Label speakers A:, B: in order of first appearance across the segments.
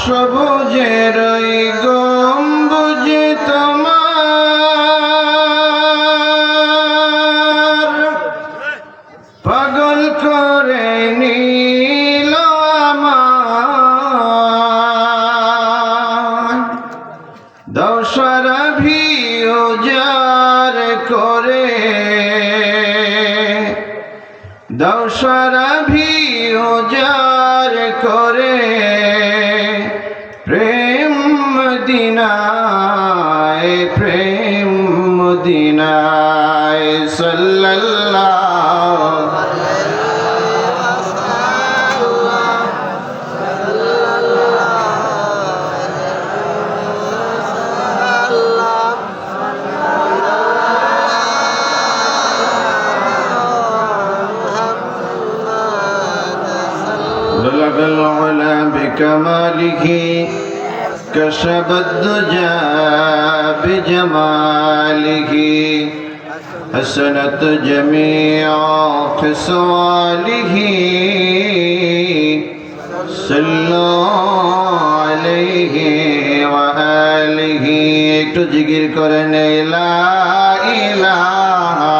A: সবুজের ওই গম্বুজে তোমার পাগল করে নিল আমায়। দাও সারা ভিউজার করে, দাও সারা ভিউজার করে, প্রেম মদিনায়, প্রেম মদিনায় সাল্লাল্লাহু بلغ العلا بكماله كشف الدجى بجماله حسنت جميع خصاله صلوا عليه وآله একটু জিকির করেন লা ইলাহা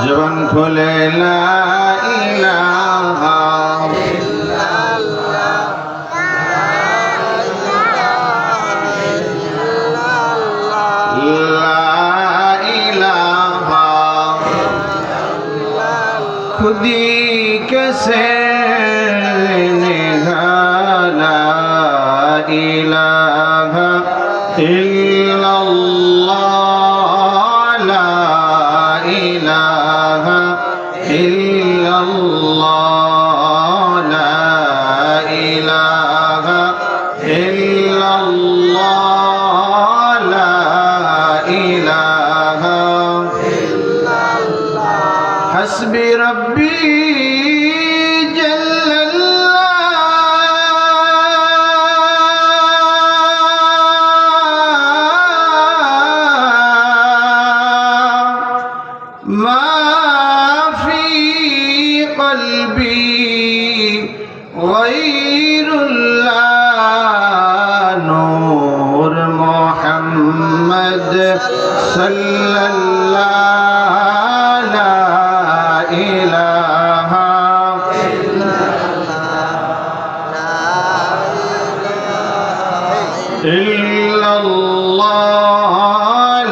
A: জবান খুলে লা ইলাহা ইল্লাল্লাহ, লা ইলাহা খুদি कैसे निगाला इलाहा इल्लल्लाह, ला इलाहा इल्लल्लाह, ला इलाहा इल्लल्लाह, ला इलाहा इल्लल्लाह, हस्बी रब्बी غير الله نور محمد صلى الله لا إله إلا الله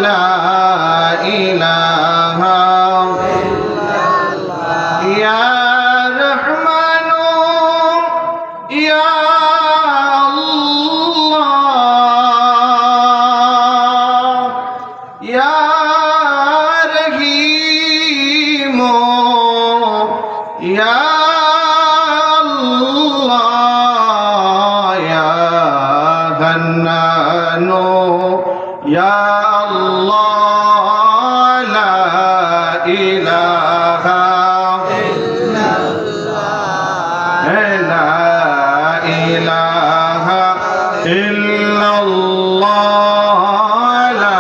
A: لا إله يا या अल्लाह ला इलाहा इल्लल्लाह, ला इलाहा इल्लल्लाह, ला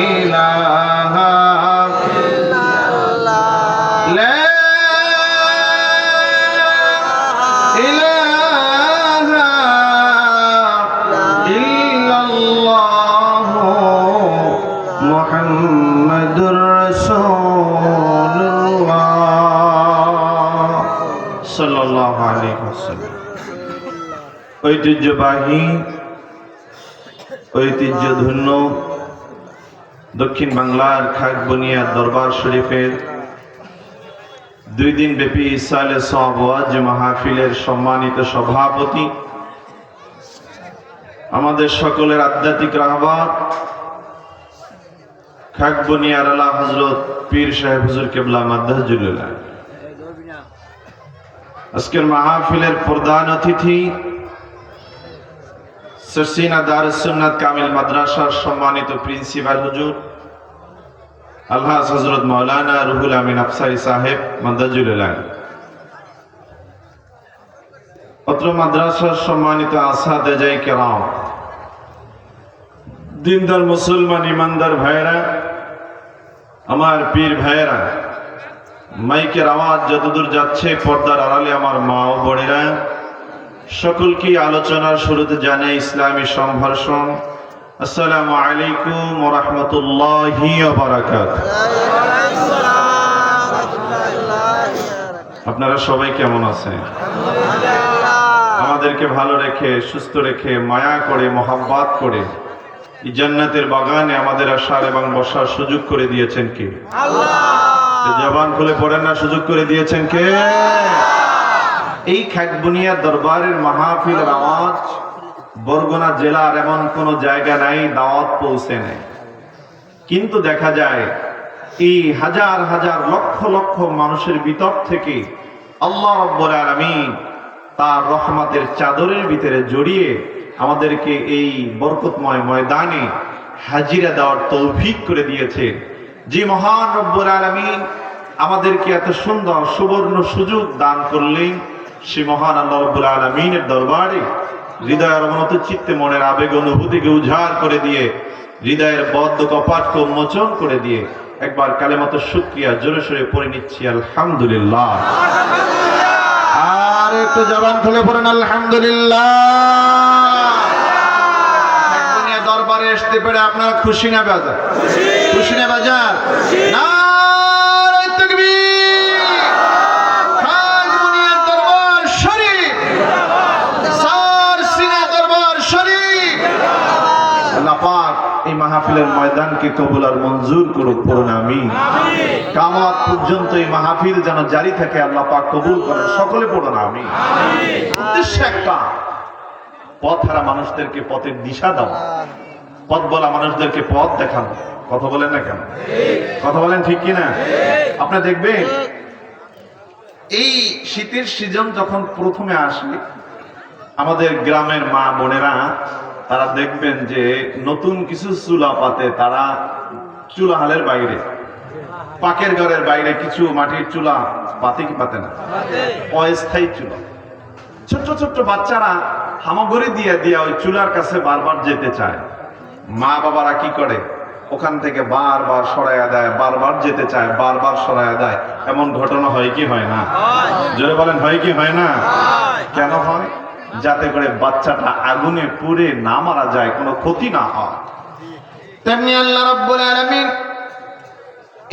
A: इलाहा इल्लल्लाह, ला মুহাম্মাদুর রাসূলুল্লাহ সাল্লাল্লাহু আলাইহি ওয়াসাল্লাম। ঐতিহ্যবাহী ঐতিহ্যধন্য দক্ষিণ বাংলার খাগবনিয়া দরবার শরীফের 2 দিন ব্যাপী ইসালে সওয়াব ওয়াজ মাহফিলের সম্মানিত সভাপতি, আমাদের সকলের আধ্যাত্মিক রাহবার খাগবনিয়ার আলা হযরত পীর সাহেব হুজুর কেবলা মাদ্দাহুল্লাহ, আজকের মাহফিলের প্রধান অতিথি सरसीना दारुस सुन्नत कामिल মাদ্রাসার সম্মানিত প্রিন্সিপাল হুজুর আলহাজ হযরত মাওলানা রুহুল আমিন আফসারী সাহেব মাদ্দাহুল্লাহ, অত্র মাদ্রাসার সম্মানিত আসাদেজায়ে কেরাম, দিনদার মুসলমান ইমানদার ভাইরা, আমার পীর ভাইরা, মাইকের আওয়াজ যতদূর যাচ্ছে পর্দার আড়ালে আমার মা ও বোনেরা, সকলকে আলোচনার শুরুতে জানাই ইসলামী সম্ভাষণ। আসসালামু আলাইকুম ওয়া রাহমাতুল্লাহি ওয়া বারাকাতুহু। আপনারা সবাই কেমন আছেন? আমাদেরকে ভালো রেখে, সুস্থ রেখে, মায়া করে, মহব্বত করে এই জান্নাতের বাগানে আমাদের আসার এবং বসার সুযোগ করে দিয়েছেন কে? আল্লাহ। জবান খুলে পড়েন না, সুযোগ করে দিয়েছেন কে? এই খাকবুনিয়া দরবারের মাহফিলের আওয়াজ বরগুনা জেলার এমন কোন জায়গা নাই দাওয়াত পৌঁছে নেই, কিন্তু দেখা যায় এই হাজার হাজার লক্ষ লক্ষ মানুষের ভিতর থেকে আল্লাহ রাব্বুল আলামিন তার রহমতের চাদরের ভিতরে জড়িয়ে আমাদেরকে এই বরকতময় ময়দানে হাজিরা দেওয়ার তৌফিক করে দিয়েছে। যে মহান রব্বুল আলামিন আমাদেরকে এত সুন্দর সুবর্ণ সুযোগ দান করলেন, সে মহান আল্লাহ রাব্বুল আলামিনের দরবারে হৃদয়ের অবনত চিত্তে মনের আবেগ অনুভূতিকে উজাড় করে দিয়ে, হৃদয়ের বদ্ধ কপাটকে উন্মোচন করে দিয়ে একবার কালেমাতুশ শুকরিয়া জোরে সোরে পড়ে নিচ্ছি আলহামদুলিল্লাহ। আর একটু জবান খুলে পড়েন আলহামদুলিল্লাহ। দুনিয়া দরবারে আসতে পেরে আপনারা খুশি না বাজার? খুশি না বাজার? নারে তাকবীর। খানমুনিয়া দরবার শরীফ, সারসিনা দরবার শরীফ। আল্লাহ পাক এই মাহফিলের ময়দানকে কবুল আর মঞ্জুর করুক, পড়ুন আমিন। কিয়ামত পর্যন্ত এই মাহফিল যেন জারি থাকে, আল্লাহ পাক কবুল করেন, সকলে পড়ুন আমিন। উদ্দেশ্য একটা, পথহারা মানুষদেরকে পথের দিশা দেওয়া, পথ বলা মানুষদেরকে পথ দেখানো। কথা বলেন না কেন? কথা বলেন ঠিক কিনা? আপনি দেখবেন এই শীতের সিজন যখন প্রথমে আসে, আমাদের গ্রামের মা বোনেরা তারা দেখবেন যে নতুন কিছু চুলা পাতে, তারা চুলা হালের বাইরে, পাকের ঘরের বাইরে কিছু মাটির চুলা পাতে কি পাতে না, অস্থায়ী চুলা। ছোট্ট ছোট্ট বাচ্চারা হামাগুড়ি দিয়ে দিয়ে ওই চুলার কাছে বারবার যেতে চায়। মা বাবারা কি করে, ওখান থেকে বারবার সরাইয়া দেয়, বারবার যেতে চায়, বারবার সরাইয়া দেয়। এমন ঘটনা হয় কি হয় না? জোরে বলেন, হয় কি হয় না? কেন হয়? যাতে করে বাচ্চাটা আগুনে পুড়ে না মারা যায়, কোনো ক্ষতি না হয়। তেমনি আল্লাহ রাব্বুল আলামিন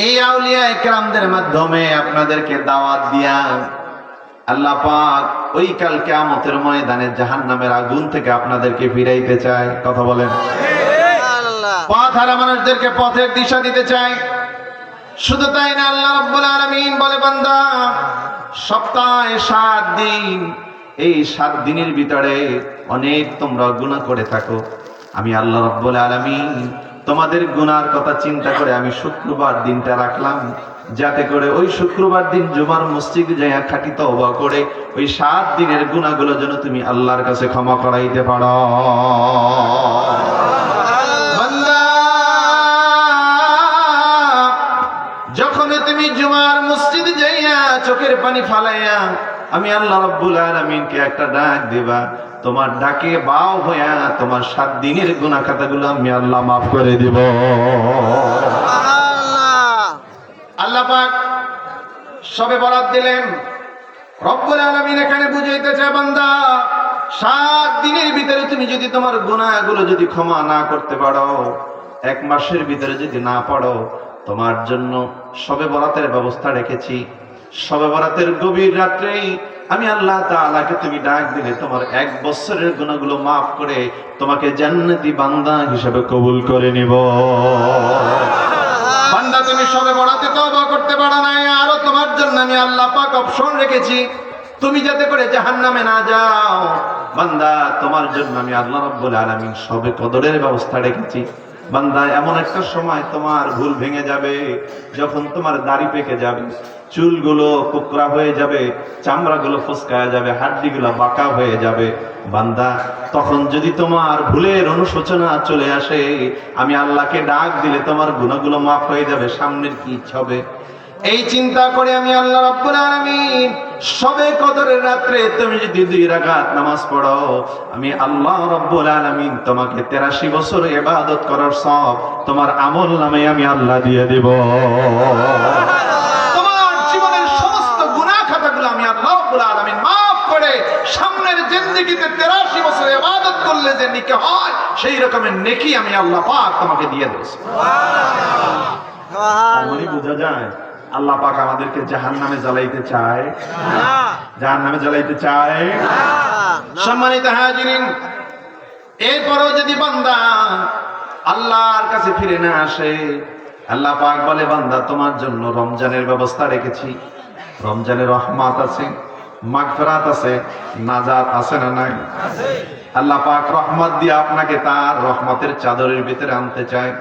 A: এই আউলিয়া ইকরামদের মাধ্যমে আপনাদেরকে দাওয়াত দিয়া আল্লাহ পাক ওই কাল কিয়ামতের ময়দানে জাহান্নামের আগুন থেকে আপনাদেরকে ফিরাইতে চায়। কথা বলেন। পথহারা মানুষদেরকে পথের দিশা দিতে চায়। শুধু তাই না, আল্লাহ রাব্বুল আলামিন বলে, বান্দা সপ্তাহে 7 দিন, এই 7 দিনের ভিতরে অনেক তোমরা গুনাহ করে থাকো। আমি আল্লাহ রাব্বুল আলামিন তোমাদের গুনার কথা চিন্তা করে আমি শুক্রবার দিনটা রাখলাম, যাতে করে ওই শুক্রবার দিন জুমার মসজিদে যাইয়া খাঁটি তওবা করে ওই 7 দিনের গুনাহগুলো যেন তুমি আল্লাহর কাছে ক্ষমা করাইতে পারো। বান্দা যখন তুমি জুমার মসজিদে যাইয়া চোখের পানি ফালাইয়া আমি আল্লাহ রাব্বুল আলামিনকে একটা ডাক দিবা, তোমার ডাকে বাও হইয়া তোমার 7 দিনের গুনাহ খাতাগুলো আমি আল্লাহ মাফ করে দিব। আল্লাহ পাক সবে বরাত দিলেন। রব্বুল আলামিন এখানে বুঝাইতে চায়, বান্দা 7 দিনের ভিতরে তুমি যদি তোমার গুনাহগুলো যদি ক্ষমা না করতে পারো, 1 মাসের ভিতরে যদি না পারো, তোমার জন্য সবে বরাতের ব্যবস্থা রেখেছি। সবে বরাতের গভীর রাত্রেই আমি আল্লাহ তাআলাকে তুমি ডাক দিলে তোমার 1 বছরের গুনাহগুলো মাফ করে তোমাকে জান্নাতি বান্দা হিসেবে কবুল করে নিব। বান্দা তুমি সবে বরাতে তওবা করতে পারো না, আরো তোমার জন্য আমি আল্লাহ পাক অপশন রেখেছি, তুমি যাতে করে জাহান্নামে না যাও। বান্দা তোমার জন্য আমি আল্লাহ রাব্বুল আলামিন সবে কদরের ব্যবস্থা রেখেছি। বান্দা এমন একটা সময় তোমার ভুল ভেঙে যাবে, যখন তোমার দাড়ি পেকে যাবে, চুলগুলো কোকড়া হয়ে যাবে, চামড়াগুলো ফসকায়া যাবে, হাড্ডিগুলো বাঁকা হয়ে যাবে। বান্দা তখন যদি তোমার ভুলের অনুশোচনা চলে আসে, আমি আল্লাহকে ডাক দিলে তোমার গুনাহগুলো মাফ হয়ে যাবে। সামনের কি ইচ্ছা হবে, এই চিন্তা করে আমি আল্লাহ রাব্বুল আলামিন সবে কদরের রাত্রে তুমি যদি 2 রাকাত নামাজ পড়ো, আমি আল্লাহ রাব্বুল আলামিন তোমাকে 83 বছর ইবাদত করার সওয়াব তোমার আমল নামে আমি আল্লাহ দিয়ে দেব। তোমার জীবনে সেই রকমের নেকি আমি আল্লাহ পাক তোমাকে দিয়ে দিয়েছি। মানে বোঝা যায় আল্লাহ পাক আমাদেরকে জাহান্নামে জ্বালাইতে চায়, জাহান্নামে জ্বালাইতে চায়। সম্মানিত হাজিরিন, এরপরও যদি বান্দা আল্লাহর কাছে ফিরে না আসে, আল্লাহ পাক বলে বান্দা তোমার জন্য রমজানের ব্যবস্থা রেখেছি, রমজানের রহমত আছে, মাগফিরাত আছে, নাজাত আছে না নাই? আল্লাহ পাক রহমত দিয়ে আপনাকে তার রহমতের চাদরের ভিতরে আনতে চায়,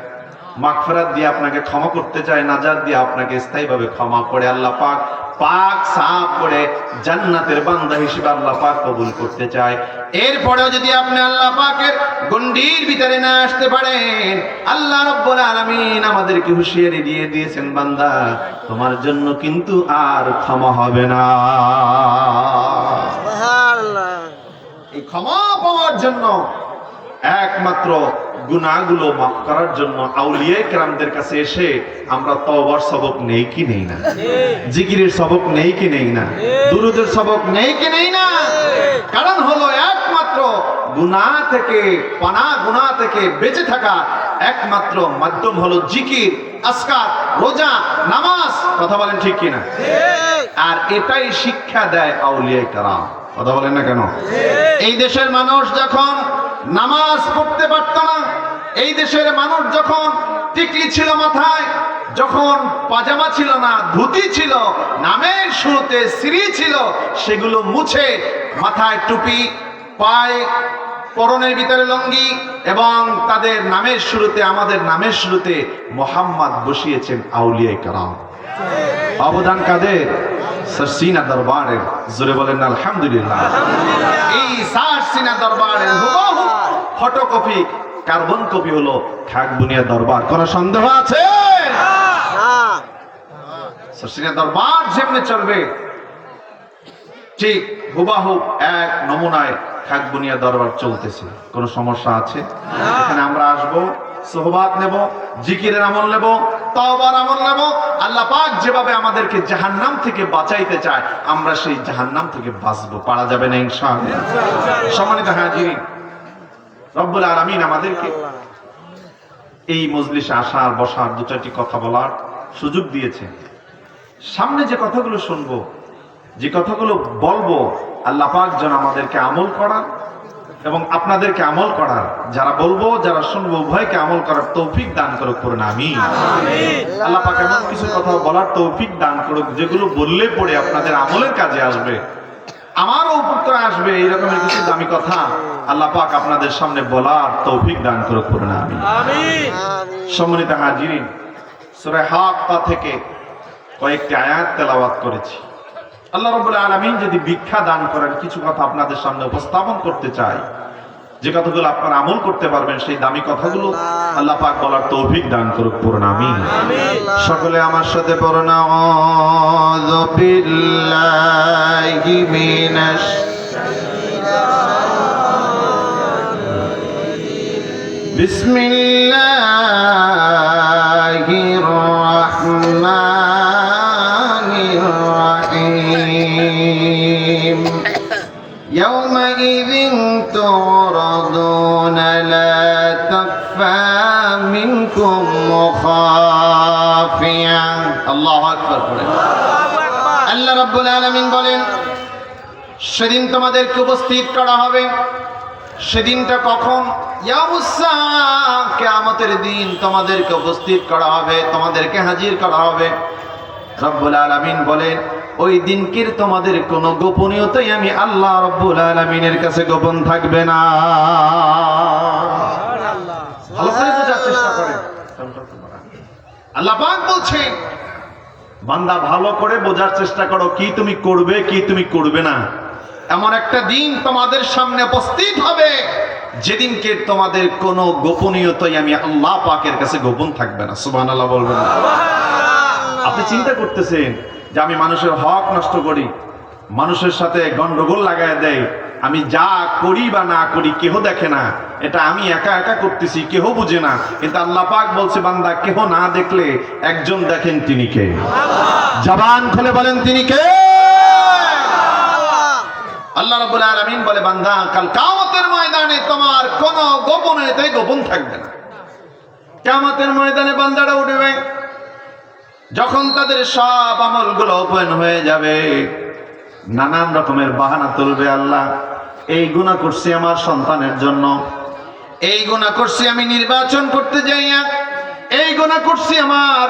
A: মাগফিরাত দিয়ে আপনাকে ক্ষমা করতে চায়, নাজাত দিয়ে আপনাকে স্থায়ীভাবে ক্ষমা করে আল্লাহ পাক পাক সাফ করে জান্নাতের বান্দা হিসেবে আল্লাহ পাক কবুল করতে চায়। এরপরেও যদি আপনি আল্লাহ পাকের গণ্ডির ভিতরে না আসতে পারেন, আল্লাহ রাব্বুল আলামিন আমাদেরকে হুঁশিয়ারি দিয়ে দিয়েছেন, বান্দা তোমার জন্য কিন্তু আর ক্ষমা হবে না। সুবহানাল্লাহ। এই ক্ষমা পাওয়ার জন্য একমাত্র গুনাহগুলো মাফ করার জন্য আউলিয়া কেরামদের কাছে এসে আমরা তওবার সবক নেই কি নেই না? জিকিরের সবক নেই কি নেই না? দুরূদের সবক নেই কি নেই না? কারণ হলো একমাত্র গুনাহ থেকে গুনাহ থেকে বেঁচে থাকা একমাত্র মাধ্যম হলো জিকির, আজকার, রোজা, নামাজ। কথা বলেন ঠিক কিনা? আর এটাই শিক্ষা দেয় আউলিয়া কেরাম। কথা বলেন না কেন? এই দেশের মানুষ যখন নামাজ পড়তে পারত না, এই দেশের মানুষ যখন টিকলি ছিল মাথায়, যখন পাজামা ছিল না, ধুতি ছিল, নামের শুরুতে শ্রী ছিল, সেগুলো মুছে মাথায় টুপি, পায়ে পরনের ভিতরে লঙ্গি এবং তাদের নামের শুরুতে, আমাদের নামের শুরুতে মোহাম্মদ বসিয়েছেন আউলিয়া কেরাম। অবদান কাদের? সিনা দরবারের। জোরে বলেন আলহামদুলিল্লাহ। এই সিনা দরবারের হুবহু ফটোকপি, কার্বন কপি হলো খাগবুনিয়া দরবার। কোন সন্দেহ আছে? সিনা দরবার যেমনি চলবে ঠিক হুবহু এক নমুনায় খাগবুনিয়া দরবার চলতেছে। কোন সমস্যা আছে? এখানে আমরা আসবো, সোহবাত নেব, জিকিরের আমল নেব, তওবার আমল নেব। আল্লাহ পাক যেভাবে আমাদেরকে জাহান্নাম থেকে বাঁচাইতে চায়, আমরা সেই জাহান্নাম থেকে বাঁচবো। পারা যাবে না ইনশাআল্লাহ। সম্মানিত হাজিরিন, রব্বুল আলামিন আমাদেরকে এই মজলিসে আসার, বসার, দু চারটি কথা বলার সুযোগ দিয়েছে। সামনে যে কথাগুলো শুনবো, যে কথাগুলো বলবো, আল্লাহ পাক যেন আমাদেরকে আমল করার এবং আপনাদেরকে আমল করার, যারা বলবো যারা শুনবো উভয়কে আমল করার তৌফিক দান করুক। করুন আমিন। আল্লাহ পাক এমন কিছু কথা বলার তৌফিক দান করুক যেগুলো বললে পরে আপনাদের আমলের কাজে আসবে, আমারও উপকার আসবে। এইরকমের কিছু দামি কথা আল্লাহ পাক আপনাদের সামনে বলার তৌফিক দান করুক। করুন আমিন। সম্মানিত হাজিরিন, সূরা হাক্কা থেকে কয়েকটি আয়াত তেলাওয়াত করেছি। আল্লাহ রাব্বুল আলামিন যদি ভিক্ষা দান করেন, কিছু কথা আপনাদের সামনে উপস্থাপন করতে চাই, যে কথাগুলো আপনারা আমল করতে পারবেন, সেই দামি কথাগুলো আল্লাহ পাক বলার তৌফিক দান করুক। পড়ুন আমিন। সকলে আমার সাথে পড়ুন, আউযু বিল্লাহি মিনাশ বিসমিল্লাহির রাহমানির রাহিম। يومئذ تعرضون لا تخفى منكم خافية। আল্লাহু আকবার বলেন। আল্লাহ রাব্বুল আলামিন বলেন, সেদিন তোমাদেরকে উপস্থিত করা হবে। সেদিনটা কখন? ইয়াউমুস সাআহ, কিয়ামতের দিন তোমাদেরকে উপস্থিত করা হবে, তোমাদেরকে হাজির করা হবে। রব্বুল আলামিন বলেন, ওই দিনকির তোমাদের কোন গোপনীয়তাই আমি আল্লাহ রাব্বুল আলামিনের কাছে গোপন থাকবে না। ভালো করে বোঝার চেষ্টা করেন। আল্লাহ পাক বলছেন, বান্দা ভালো করে বোঝার চেষ্টা করো, কি তুমি করবে, কি তুমি করবে না। এমন একটা দিন তোমাদের সামনে উপস্থিত হবে যেদিনকে তোমাদের কোন গোপনীয়তাই আমি আল্লাহ পাকের কাছে গোপন থাকবে না। সুবহানাল্লাহ বলবেন না? আপনি চিন্তা করতেছেন যে আমি মানুষের হক নষ্ট করি, মানুষের সাথে গন্ডগোল লাগায় দেয়, আমি যা করি বা না করি কেহ দেখে না, এটা আমি একা একা করতেছি, কেহ বুঝে না। কিন্তু আল্লাহ পাক বলছে, বান্দা কেহ না দেখলে একজন দেখেন, তিনি কে? জবান খুলে বলেন, তিনি কে? আল্লাহ রাব্বুল আলামিন বলে, বান্দা কাল কিয়ামতের ময়দানে তোমার কোনো গোপনীয়তা গোপন থাকবে না। কিয়ামতের ময়দানে বান্দারা উঠবে, যখন তাদের সব আমলগুলো ওপেন হয়ে যাবে, নানান রকমের বাহানা তুলবে। আল্লাহ, এই গুনাহ করছি আমার সন্তানের জন্য, এই গুনাহ করছি আমি নির্বাচন করতে যাইয়া, এই গুনাহ করছি আমার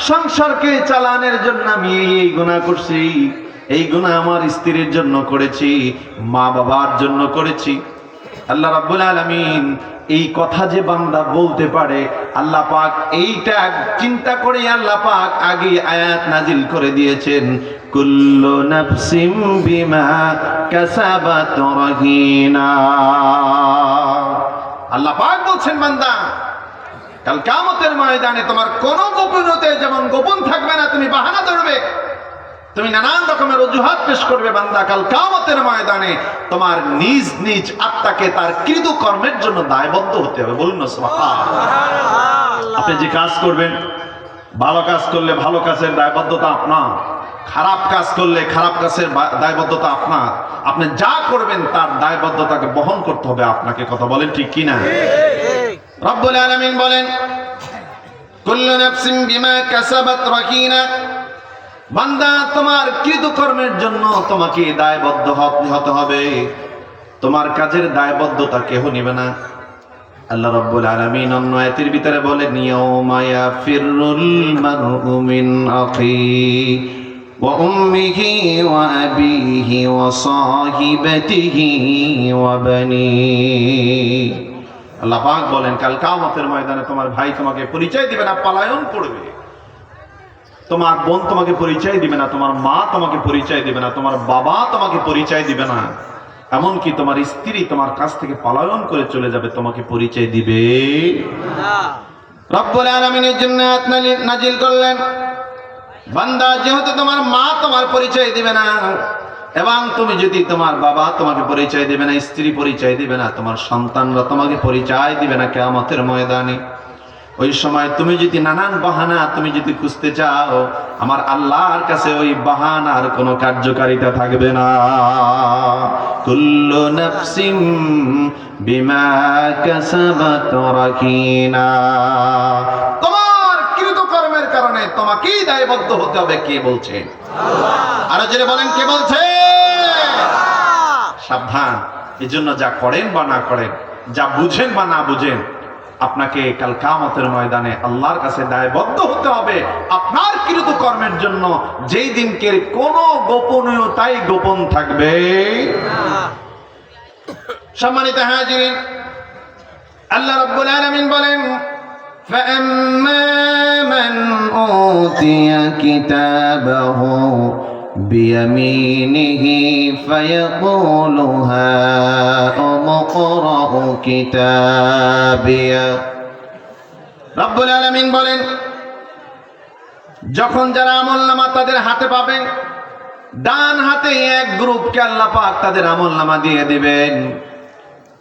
A: সংসারকে চালানোর জন্য, আমি এই গুনাহ করছি, এই গুনাহ আমার স্ত্রীর জন্য করেছি, মা বাবার জন্য করেছি। আল্লাহ রাব্বুল আলামিন এই কথা যে বান্দা বলতে পারে, আল্লাহ পাক এইটা চিন্তা করে আল্লাহ পাক আগে আয়াত নাজিল করে দিয়েছেন, কুল্লু নাফসিম বিমা কাসাবাত রাহিনা। আল্লাহ পাক বলছেন, বান্দা কাল কিয়ামতের ময়দানে তোমার কোন গোপনীয়তা যেমন গোপন থাকবে না, তুমি বাহানা ধরবে, তুমি নানান রকমের অজুহাত পেশ করবে, বান্দা কাল কিয়ামতের ময়দানে তোমার নিজ নিজ আত্মাকে তার কৃত কর্মের জন্য দায়বদ্ধ হতে হবে। বলুন না সুবহানাল্লাহ। আপনি যে কাজ করবেন, ভালো কাজ করলে ভালো কাজের দায়বদ্ধতা আপনার, খারাপ কাজ করলে খারাপ কাজের দায়বদ্ধতা আপনার। আপনি যা করবেন তার দায়বদ্ধতাকে বহন করতে হবে আপনাকে। কথা বলেন ঠিক কিনা? রব্বুল আলামিন বলেন, কুল্লু নাফসিন বিমা কাসাবাত রাহিনা। বান্দা তোমার কৃতকর্মের জন্য তোমাকে দায়বদ্ধ হতে হবে, তোমার কাজের দায়বদ্ধতা কেহ নিবে না। আল্লাহ রাব্বুল আলামিন অন্য আয়াতের ভিতরে বলেন, ইয়াউমা ইয়াফিরুল মারউ মিন আখিহি ওয়া উম্মিহি ওয়া আবিহি ওয়া সাহিবাতিহি ওয়া বানিহি। আল্লাহ পাক বলেন, কাল কিয়ামতের ময়দানে তোমার ভাই তোমাকে পরিচয় দিবে না, পলায়ন করবে। তোমার বোন তোমাকে পরিচয় দিবে না, তোমার মা তোমাকে পরিচয় দিবে না, তোমার বাবা তোমাকে পরিচয় দিবে না, এমনকি তোমার স্ত্রী তোমার কাছ থেকে পলায়ন করে চলে যাবে, তোমাকে পরিচয় দিবে না। রব্বুল আলামিনের জন্য আয়াত নাজিল করলেন, বান্দা যেহেতু তোমার মা তোমার পরিচয় দিবে না, এবং তুমি যদি তোমার বাবা তোমাকে পরিচয় দিবে না, স্ত্রী পরিচয় দিবে না, তোমার সন্তানরা তোমাকে পরিচয় দিবে না কিয়ামতের ময়দানে, ওই সময় তুমি যদি নানান বাহানা তুমি যদি খুঁজতে চাও, আমার আল্লাহর কাছে ওই বাহানার কোনো কার্যকারিতা থাকবে না। কুল্লু নাফসিম বিমা কাসাবাত রাহিনা। তোমার কৃতকর্মের কারণে তোমাকেই দায়বদ্ধ হতে হবে। কে বলছে? আল্লাহ। আর জেনে বলেন, কে বলছে? সাবধান। এজন্য যা করেন বা না করেন, যা বুঝেন বা না বুঝেন, আপনাকে কাল কিয়ামতের ময়দানে আল্লাহর কাছে দায়বদ্ধ হতে হবে আপনার কৃত কর্মের জন্য, যেই দিনকে কোনো গোপনীয়তাই গোপন থাকবে না। সম্মানিত হাজিরিন, আল্লাহ রাব্বুল আলামিন বলেন, ফাআম্মা মান উতিয়া কিতাবাহু বিয়ামিনিহি ফায়াকুলু হাউম ইকরাউ কিতাবিয়া। রব্বুল আলামিন বলেন, যখন যারা আমলনামা তাদের হাতে পাবেন, ডান হাতে এক গ্রুপকে আল্লাহ পাক তাদের আমলনামা দিয়ে দিবেন।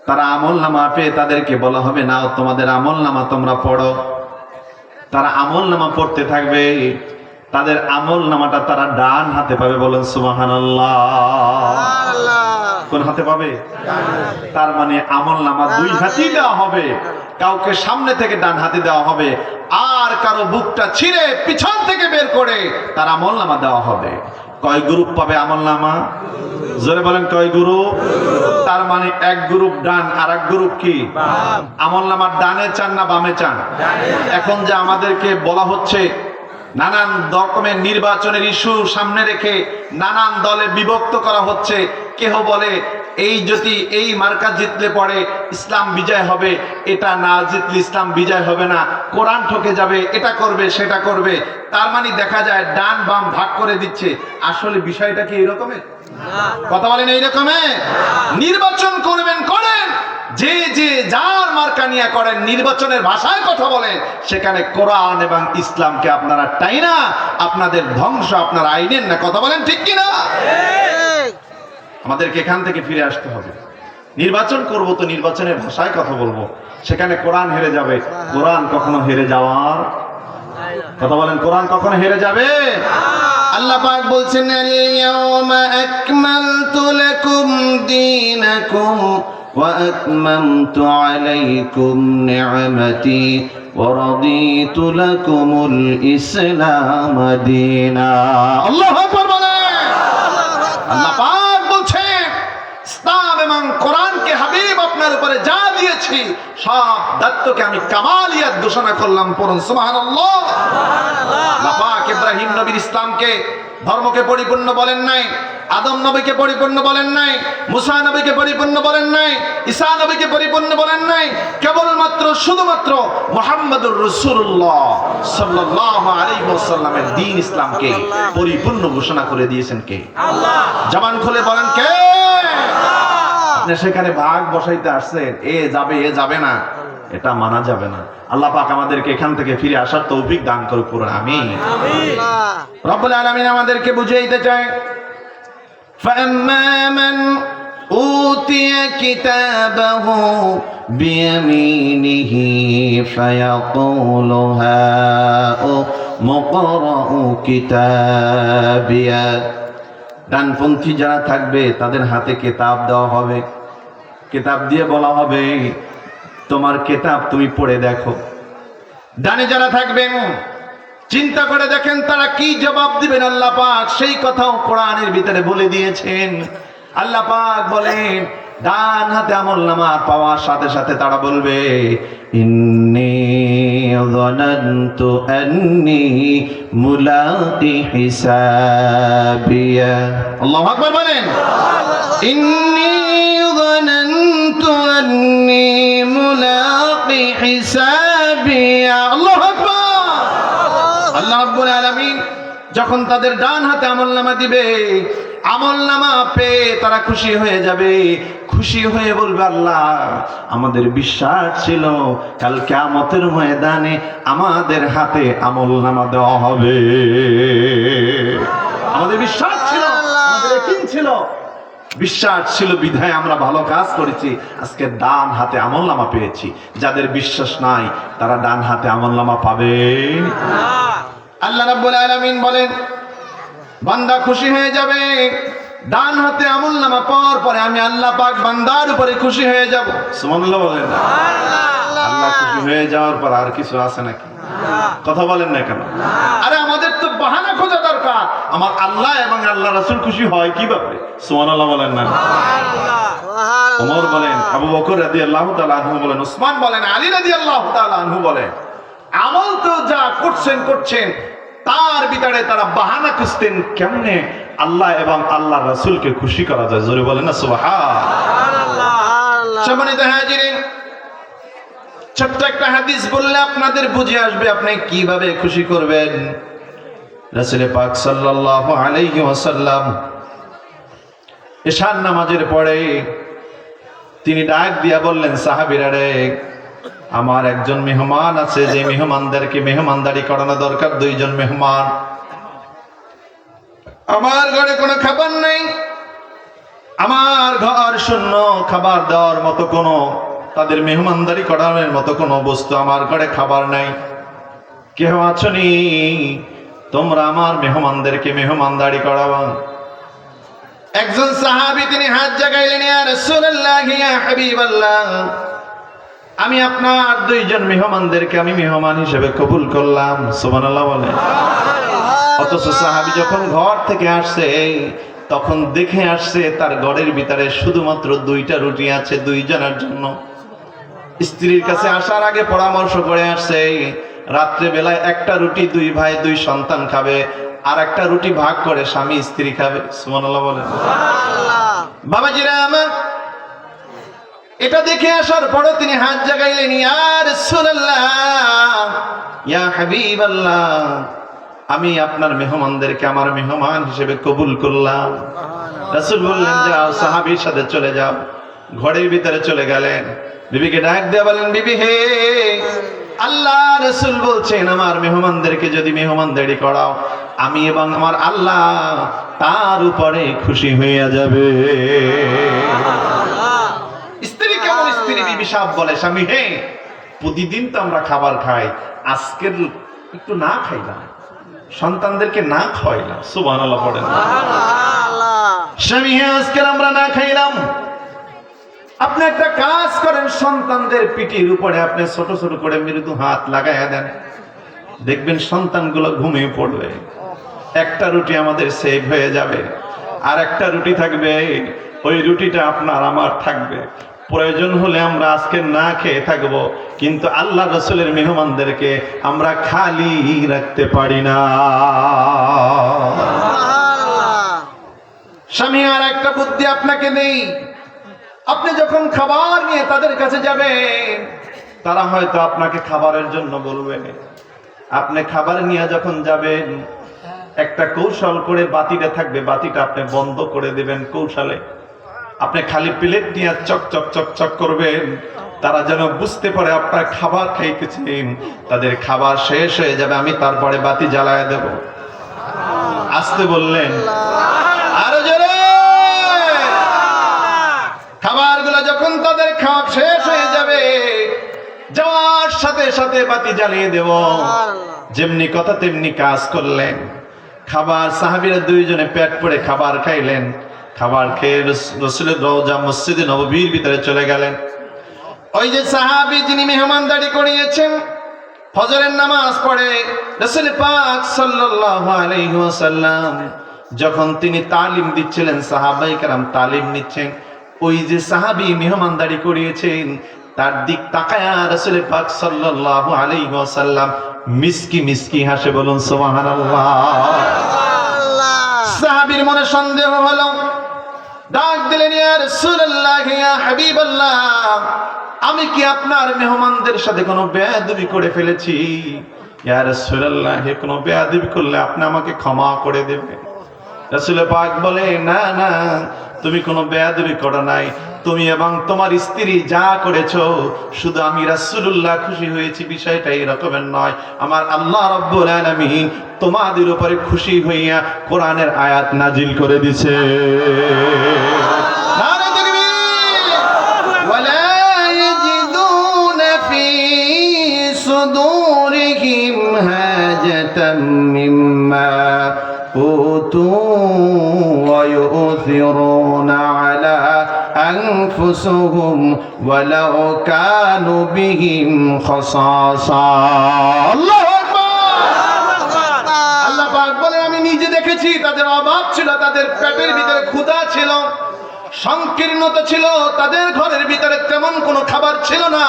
A: তারা আমলনামা পেয়ে তাদেরকে বলা হবে, নাও তোমাদের আমলনামা তোমরা পড়ো। তারা আমলনামা পড়তে থাকবে, তাদের আমলনামাটা তারা ডান হাতে পাবে। বলেন সুবহানাল্লাহ। কোন হাতে পাবে? তার মানে আমলনামা দুই হাতেই দেওয়া হবে, কাউকে সামনে থেকে ডান হাতে দেওয়া হবে, আর কারো বুকটা ছিঁড়ে পিছন থেকে বের করে তার আমলনামা দেওয়া হবে। কয় গ্রুপ পাবে আমলনামা? জোরে বলেন, কয় গ্রুপ? তার মানে এক গ্রুপ ডান, আর এক গ্রুপ কি? আমলনামা ডানে চান না বামে চান? এখন যে আমাদেরকে বলা হচ্ছে, নানান রকমের নির্বাচনের ইস্যু সামনে রেখে নানান দলে বিভক্ত করা হচ্ছে। কেহ বলে এই যদি এই মার্কা জিতলে পরে ইসলাম বিজয় হবে, এটা না জিতলে ইসলাম বিজয় হবে না, কোরআন ঠকে যাবে, এটা করবে সেটা করবে। তার মানে দেখা যায় ডান বাম ভাগ করে দিচ্ছে। আসলে বিষয়টা কি এরকমের? কথা বলেন, এইরকমের। নির্বাচন করবেন, করেন, যে যে যার মার্কা নিয়ে করেন, নির্বাচনের ভাষায় কথা বলেন, সেখানে কোরআন এবং ইসলামকে আপনারা টাইনা আপনাদের ধ্বংস আপনারা আইনেন না। কথা বলেন ঠিক কিনা? আমাদেরকে এখান থেকে ফিরে আসতে হবে। নির্বাচন করব তো নির্বাচনের ভাষায় কথা বলবো, সেখানে কোরআন হেরে যাবে। কোরআন কখনো হেরে যাওয়ার কথা বলেন, কোরআন কখনো হেরে যাবে?
B: আল্লাহ পাক বলছেন আল-ইয়াওমা আকমালতু লাকুম দীনাকুম ওয়া আতমামতু আলাইকুম নি'মাতি ওয়া রাদিতু লাকুমুল ইসলাম দীনা। আল্লাহু আকবার বলেন। আল্লাহ পাক বলছেন ইসলাম এবং কোরআনকে হাবিব আপনার উপরে যা দিয়েছি সব দায়িত্বকে আমি কামালিয়াত ঘোষণা করলাম। পড়ুন সুবহানাল্লাহ। আল্লাহ পাক ইব্রাহিম নবীর ইসলামকে ধর্মকে পরিপূর্ণ বলেন নাই, আদম নবীকে পরিপূর্ণ বলেন নাই, মুসা নবীকে পরিপূর্ণ বলেন নাই, ঈসা নবীকে পরিপূর্ণ বলেন নাই, কেবলমাত্র শুধুমাত্র মুহাম্মদুর রাসূলুল্লাহ সাল্লাল্লাহু আলাইহি ওয়াসাল্লামের দ্বীন ইসলামকে পরিপূর্ণ ঘোষণা করে দিয়েছেন কে? আল্লাহ। জবান খুলে বলেন কে? আপনি সেখানে ভাগ বসাইতে আসছেন, এ যাবে এ যাবে না, এটা মানা যাবে না। আল্লাহ পাক আমাদেরকে এখান থেকে ফিরে আসার তৌফিক দান করুন, পড়ুন আমিন। রব্বুল আলামিন আমাদেরকে বুঝিয়ে দিতে চায় فَأَمَّا مَنْ أُوتِيَ كِتَابَهُ بِيَمِينِهِ فَيَقُولُ هَاؤُمُ اقْرَءُوا كِتَابِيَهْ। ডানপন্থী যারা থাকবে তাদের হাতে কিতাব দেওয়া হবে, কিতাব দিয়ে বলা হবে তোমার কিতাব তুমি পড়ে দেখো। ডানে যারা থাকবেন চিন্তা করে দেখেন তারা কি জবাব দিবেন। আল্লাহ পাক সেই কথাও কোরআনের ভিতরে বলে দিয়েছেন। আল্লাহ পাক বলেন ডান হাতে আমলনামা পাওয়ার সাথে সাথে তারা বলবে ইন্নী যানানতু আন্নী মুলাকি হিসাবিয়া। আল্লাহু আকবার বলেন ইন্নী যানানতু আন্নী মুলাকি হিসাবিয়া। আল্লাহু আকবার। আল্লাহ রাব্বুল আলামিন যখন তাদের ডান হাতে আমলনামা দিবে, আমলনামা পেয়ে তারা খুশি হয়ে যাবে, খুশি হয়ে বলবে আল্লাহ আমাদের বিশ্বাস ছিল কাল কিয়ামতের ময়দানে আমাদের হাতে আমলনামা দেওয়া হবে। আমাদের বিশ্বাস ছিল, আমাদের ইয়াকিন ছিল, বিশ্বাস ছিল বিধায় আমরা ভালো কাজ করেছি, আজকে ডান হাতে আমলনামা পেয়েছি। যাদের বিশ্বাস নাই তারা ডান হাতে আমলনামা পাবে না। আল্লাহ রাব্বুল আলামিন বলেন বান্দা খুশি হয়ে যাবে ডান হাতে আমলনামা পাওয়ার পরে, আমি আল্লাহ পাক বান্দার উপরে খুশি হয়ে যাব। সুবহানাল্লাহ বলেন। আল্লাহ খুশি হয়ে যাওয়ার পর আর কিছু আছে নাকি? কথা বলেন না কেন? আরে আমাদের তো বাহানা খোঁজা দরকার, আমার আল্লাহ এবং আল্লাহ রাসূল খুশি হয় কিভাবে? সুবহানাল্লাহ বলেন না? ওমর বলেন, আবু বকর রাদিয়াল্লাহু তাআলা আনহু বলেন, উসমান বলেন, আলী রাদিয়াল্লাহু তাআলা আনহু বলেন, আমল তো যা করছেন তার ভিতরে তারা বাহানা খুঁজতেন কেমনে আল্লাহ এবং আল্লাহ রাসূলকে খুশি করা যায়। জোরে বলেন না সুবহানাল্লাহ। সম্মানিত হাজিরিন, ছোট্ট একটা হাদিস বললে আপনাদের বুঝে আসবে আপনি কিভাবে খুশি করবেন। রাসূল পাক সাল্লাল্লাহু আলাইহি ওয়াসাল্লাম ইশার নামাজের পরে তিনি ডাক দিয়া বললেন, সাহাবীরা রে, আমার একজন মেহমান আছে, যে মেহমানদেরকে মেহমানদারি করানো দরকার, দুইজন মেহমান। আমার ঘরে কোনো খাবার নেই, আমার ঘর শূন্য, খাবার দেওয়ার মতো কোনো, তাদের মেহমানদারি করানোর মতো কোনো বস্তু আমার ঘরে খাবার নাই। কেউ আছনি তোমরা আমার মেহমানদেরকে মেহমানদারি করাবা? একজন সাহাবী তিনি হাত জাগাইলেন, ইয়া রাসূলুল্লাহ, ইয়া হাবিবাল্লাহ, আমি আপনার দুইজন মেহমানদেরকে আমি মেহমান হিসেবে কবুল করলাম। সুবহানাল্লাহ বলেন। অথচ সাহাবী যখন ঘর থেকে আসছে তখন দেখে আসছে তার ঘরের ভিতরে শুধুমাত্র 2টা রুটি আছে দুইজনের জন্য। স্ত্রীর কাছে আসার আগে পরামর্শ করে আসছে রাত্রে বেলায় একটা রুটি 2 ভাই 2 সন্তান খাবে, আর একটা রুটি ভাগ করে স্বামী স্ত্রী খাবে। সুবহানাল্লাহ বলেন। বাবাজিরা আমার, এটা দেখে আসার পরে তিনি হাত জাগাইলেন, ইয়া রাসূলুল্লাহ, ইয়া হাবিবাল্লাহ, আমি আপনার মেহমানদেরকে আমার মেহমান হিসেবে কবুল করলাম। রাসূল বললেন, যাও সাহাবীর সাথে চলে যাও। ঘরের ভিতরে চলে গেলেন, বিবিকে ডাক দিয়ে বলেন, বিবি হে, আল্লাহ রাসূল বলছেন আমার মেহমানদেরকে যদি মেহমানদারি করাও, আমি এবং আমার আল্লাহ তার উপরে খুশি হয়ে যাবে। স্ত্রী কেমন স্ত্রী? বিবি সাহেব বলে, স্বামী হে, প্রতিদিন তো আমরা খাবার খাই, আজকের একটু না খাইলাম, সন্তানদেরকে না খাওয়াইলাম, সুবহানাল্লাহ পড়েন। স্বামী, আজকে আমরা না খাইলাম। আপনি একটা কাজ করেন, সন্তানদের পিঠের উপরে আপনি ছোট ছোট করে মৃদু হাত লাগাইয়া দেন, দেখবেন সন্তানগুলো ঘুমিয়ে পড়বে। একটা রুটি আমাদের সেভ হয়ে যাবে, আর একটা রুটি থাকবে, ওই রুটিটা আপনার আমার থাকবে। প্রয়োজন হলে আমরা আজকে না খেয়ে থাকবো, কিন্তু আল্লাহ রাসূলের মেহমানদেরকে আমরা খালি রাখতে পারি না। স্বামী, আর একটা বুদ্ধি আপনাকে নেই। আপনি যখন খাবার নিয়ে তাদের কাছে যাবেন, তারা হয়তো আপনাকে খাবারের জন্য বলবে। আপনি খাবার নিয়ে যখন যাবেন, একটা কৌশল করে বাতিটা থাকবে, বাতিটা আপনি বন্ধ করে দেবেন কৌশলে। আপনি খালি প্লেট নিয়ে চক চক চক চক করবেন, তারা যেন বুঝতে পারে আপনার খাবার খাইতেছেন। তাদের খাবার শেষ হয়ে যাবে, আমি তারপরে বাতি জ্বালায় দেব। আসতে বললেন, আরো জোরে। খাবারগুলো যখন তাদের খাওয়া শেষ হয়ে যাবে, যাওয়ার সাথে সাথে বাতি জ্বালিয়ে দেব। যেমনি কথা তেমনি কাজ করলেন। খাবার সাহাবীরা দুইজনে পেট পড়ে খাবার খাইলেন। খাবার খেয়ে রাসূলের রওজা মসজিদে নববীর ভিতরে চলে গেলেন। ওই যে সাহাবী যিনি মেহমানদারি করিয়েছেন, ফজরের নামাজ পড়ে রাসূল পাক সাল্লাল্লাহু আলাইহি ওয়াসাল্লাম যখন তিনি তালিম দিচ্ছিলেন, সাহাবায়ে কেরাম তালিম নিচ্ছেন, ওই যে সাহাবী মেহমানদারি করিয়েছেন তার দিক তাকায়া রাসূল পাক সাল্লাল্লাহু আলাইহি ওয়াসাল্লাম মিসকি মিসকি হাসে, বলুন সুবহানাল্লাহ। সাহাবীর মনে সন্দেহ হলো, ডাক দিলেন, ইয়া রাসূলুল্লাহ, ইয়া হাবিবাল্লাহ, আমি কি আপনার মেহমানদের সাথে কোনো বেয়াদবি করে ফেলেছি? ইয়া রাসূলুল্লাহ, কোনো বেয়াদবি করলে আপনি আমাকে ক্ষমা করে দেবেন। রাসূল পাক বলে, না না, তুমি কোনো বেয়াদবি করো নাই, তুমি এবং তোমার স্ত্রী যা করেছো, শুধু আমি রাসূলুল্লাহ খুশি হয়েছি বিষয়টা এই রকমের নয়, আমার আল্লাহ রাব্বুল আলামিন তোমাদের উপরে খুশি হইয়া কোরআনের আয়াত নাজিল করে দিয়েছে। নারে তাকবীর। ওয়ালা ইয়াজিদুনা ফি সুদুরিহিম হাজাতাম মিম্মা أوتوا ويؤثرون على أنفسهم ولو كانوا بهم خصاصة الله أكبر আল্লাহ পাক বলেন, আমি নিজে দেখেছি তাদের অভাব ছিল, তাদের পেটের ভিতরে ক্ষুধা ছিল, সংকীর্ণতা ছিল, তাদের ঘরের ভিতরে তেমন কোনো খাবার ছিল না।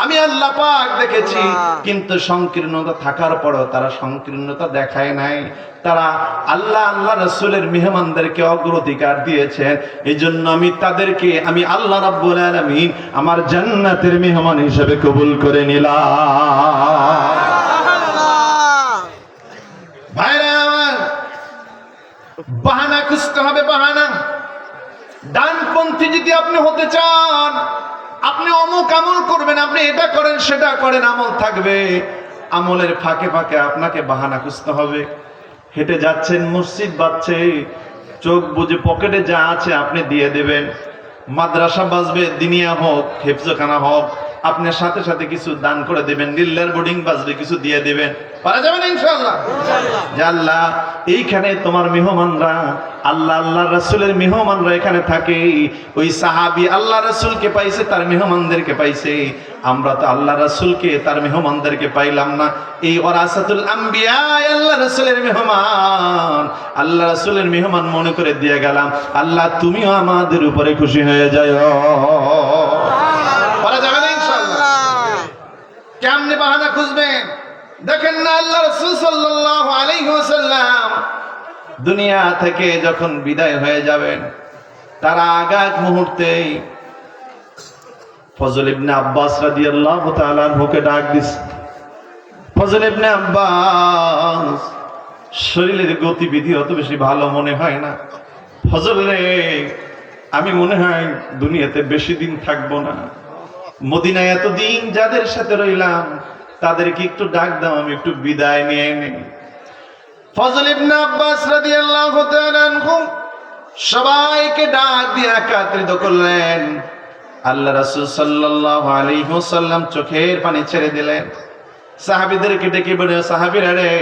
B: আমি আল্লাহ পাক দেখেছি, কিন্তু সংকীর্ণতা থাকার পরেও তারা সংকীর্ণতা দেখায় নাই। তারা আল্লাহ আল্লাহ রাসূলের মেহমানদেরকে অগ্রাধিকার দিয়েছেন। এই জন্য আমি তাদেরকে, আমি আল্লাহ রাব্বুল আলামিন আমার জান্নাতের মেহমান হিসেবে কবুল করে নিলাম। ভাইরা আমার, বাহানা খুঁজতে হবে, বাহানা। ডানপন্থী যদি আপনি হতে চান, আপনি অমুক আমল করবেন, আপনি এটা করেন সেটা করেন, আমল থাকবে। আমলের ফাঁকে ফাঁকে আপনাকে বাহানা খুঁজতে হবে। হেঁটে যাচ্ছেন, মসজিদ বাজছে, চোখ বুজে পকেটে যা আছে আপনি দিয়ে দেবেন। মাদ্রাসা বাজবে, দিনিয়া হোক, হেফজখানা হোক, আপনি সাথে সাথে কিছু দান করে দেবেন। লিল্লাহর বোর্ডিং বাজবে, কিছু দিয়ে দেবেন। পারা যাবে না ইনশাআল্লাহ? যে আল্লাহ, এইখানে তোমার মেহমানরা, আল্লাহ আল্লাহ রাসূলের মেহমানরা এখানে থাকে। ওই সাহাবী আল্লাহ রাসূলকে পাইছে, তার মেহমানদেরকে পাইছে। আমরা তো আল্লাহ রাসূলকে তার মেহমানদেরকে পাইলাম না। এই ওরাসাতুল আম্বিয়া, আল্লাহ রাসূলের মেহমান, আল্লাহ রাসূলের মেহমান মনে করে দিয়ে গেলাম। আল্লাহ, তুমিও আমাদের উপরে খুশি হয়ে যাও। পারা যাবে না ইনশাআল্লাহ? কেমনে বাহানা খুঁজবেন? দেখেন না, আল্লাহ রাসূল সাল্লাল্লাহু আলাইহি ওয়াসাল্লাম দুনিয়া থেকে যখন বিদায় হয়ে যাবেন, তার আগাগ মুহূর্তেই ফজল ইবনে আব্বাস রাদিয়াল্লাহু তাআলা আনহুকে ডাক দিস। ফজল ইবনে আব্বাস, শরীরের গতিবিধি অত বেশি ভালো মনে হয় না। ফজল রে, আমি মনে হয় দুনিয়াতে বেশি দিন থাকবো না। মদিনায় এতদিন যাদের সাথে রইলাম, তাদেরকে একটু ডাক দাও, আমি একটু বিদায় নিয়ে নেই। ফজল ইবনে আব্বাস রাদিয়াল্লাহু তাআলা আনহু সবাইকে ডাক দিয়ে একত্রিত করলেন। আল্লাহ রাসূল সাল্লাল্লাহু আলাইহি ওয়াসাল্লাম চোখের পানি ছেড়ে দিলেন। সাহাবীদেরকে ডেকে বলে, সাহাবীরা রে,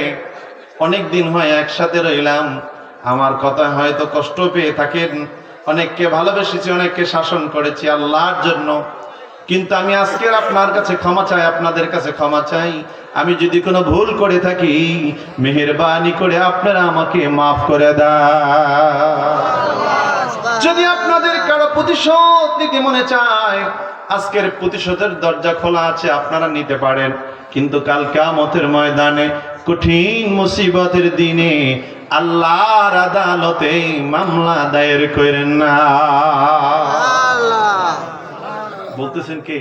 B: অনেক দিন হয় একসাথে রইলাম, আমার কথা হয়তো কষ্ট পেয়ে থাকেন। অনেককে ভালোবেসেছি, অনেককে শাসন করেছি আল্লাহর জন্য, কিন্তু আমি আজকের আপনার কাছে ক্ষমা চাই, আপনাদের কাছে ক্ষমা চাই। আমি যদি কোনো ভুল করে থাকি, মেহেরবানি করে আপনারা আমাকে মাফ করে দেন। যদি আপনাদের কারো প্রতিশোধ নিতে মনে চায়, আজকের প্রতিশোধের দরজা খোলা আছে, আপনারা নিতে পারেন। কিন্তু কাল কিয়ামতের ময়দানে, কঠিন মুসিবতের দিনে আল্লাহর আদালতে মামলা দায়ের করেন না। বলতেছেন কে?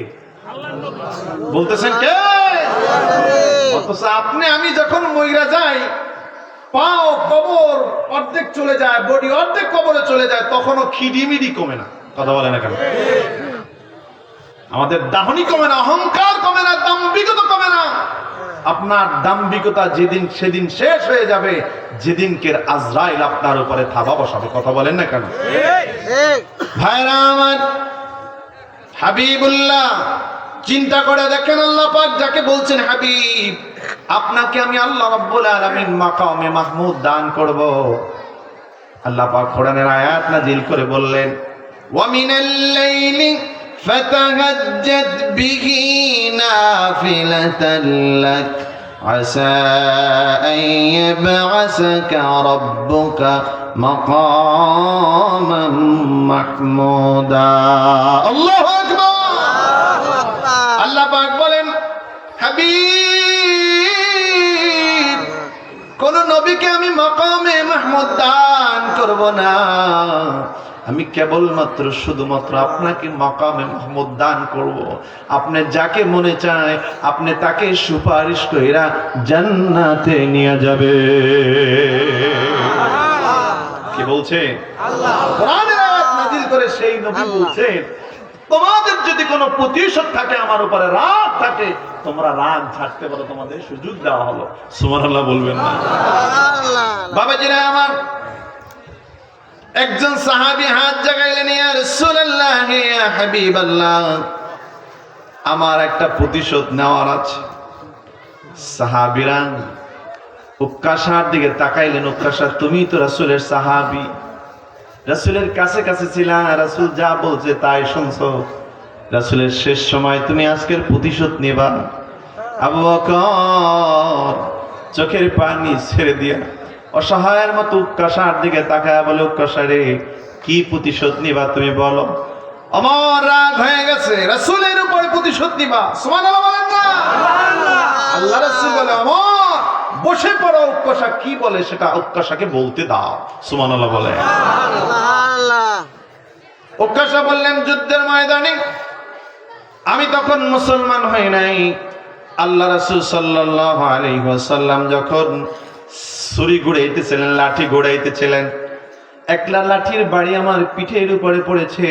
B: বলতেছেন কে? অথচ আপনি আমি যখন মইরা যাই, পাও কবর অর্ধেক চলে যায়, বডি অর্ধেক কবরে চলে যায়, তখনও খিডিমিডি কমে না। কথা বলে না কেন? আমাদের দাহনি কমে না, অহংকার কমে না, দাম্ভিকতা কমে না। আপনার দাম্ভিকতা যেদিন সেদিন শেষ হয়ে যাবে, যেদিনকের আজরাইল আপনার উপরে থাবা বসাবে। কথা বলেন না কেন? ভাইরা আমার, হাবিবুল্লাহ চিন্তা করে দেখেন, আল্লাহ পাক যাকে বলছেন হাবিব, আপনাকে আমি আল্লাহ রাব্বুল আলামিন মাকামে মাহমুদ দান করব। আল্লাহ পাক কোরআনের আয়াত নাযিল করে বললেন, ওয়া মিনাল লাইলি ফাতাহাজ্জাদ বিহি নাফিলাতাল লাক আসা আন ইয়াবআসাকা রাব্বুকা মাকামান মাহমুদা। আল্লাহু আকবার। আল্লাহ পাক বলেন, হাবিব, কোন নবীকে আমি মাকামে মাহমুদ দান করব না, আমি কেবলমাত্র শুধুমাত্র আপনাকে মাকামে মাহমুদ দান করব। আপনি যাকে মনে চায় আপনি তাকে সুপারিশ কইরা জান্নাতে নিয়ে যাবে। কি বলছে আল্লাহ? কোরআনের আয়াত নাযিল করে সেই নবী বলছেন, তোমাদের যদি কোনো প্রতিশোধ থাকে, আমার উপরে রাগ থাকে, তোমরা রাগ ঝাড়তে পারো, তোমাদের সুযোগ দেওয়া হলো। সুবহানাল্লাহ বলবেন না? বাবাজিরা আমার, একজন সাহাবী হাত জাগাইলেন, ইয়া রাসূলুল্লাহ, ইয়া হাবিবাল্লাহ, আমার একটা প্রতিশোধ নেওয়ার আছে। সাহাবীরা উক্কাশার দিকে তাকাইলেন। উক্কাশা, তুমি তো রাসূলের সাহাবী, রাসূলের কাছে কাছে ছিলা, রাসূল যা বলছে তাই শুনছো, রাসূলের শেষ সময় তুমি আজকের প্রতিশোধ নেবা। আবু বকর চোখের পানি ছেড়ে দিয়া অসহায়ের মতো উক্কাশার দিকে তাকায় বলে, উক্কাশা রে, কি প্রতিশোধ নিবা তুমি বলো? আমার রাগ হয়ে গেছে, রাসূলের উপরে প্রতিশোধ নিবা। সুবহানাল্লাহ বলেন না? আল্লাহ রাসূল বলে, আমার বসে পড়ো। উক্কাশা কি বলে সেটা উক্কাশাকে বলতে দাও। সুবহানাল্লাহ বলে। উক্কাশা বললেন, যুদ্ধের ময়দানে আমি তখন মুসলমান হই নাই। আল্লাহ রাসূল সাল্লাল্লাহু আলাইহি ওয়াসাল্লাম যখন ছুরি ঘুরাইতেছিলেন, লাঠি ঘুরাইতেছিলেন, একলা লাঠির বাড়ি আমার পিঠের উপরে পড়েছে।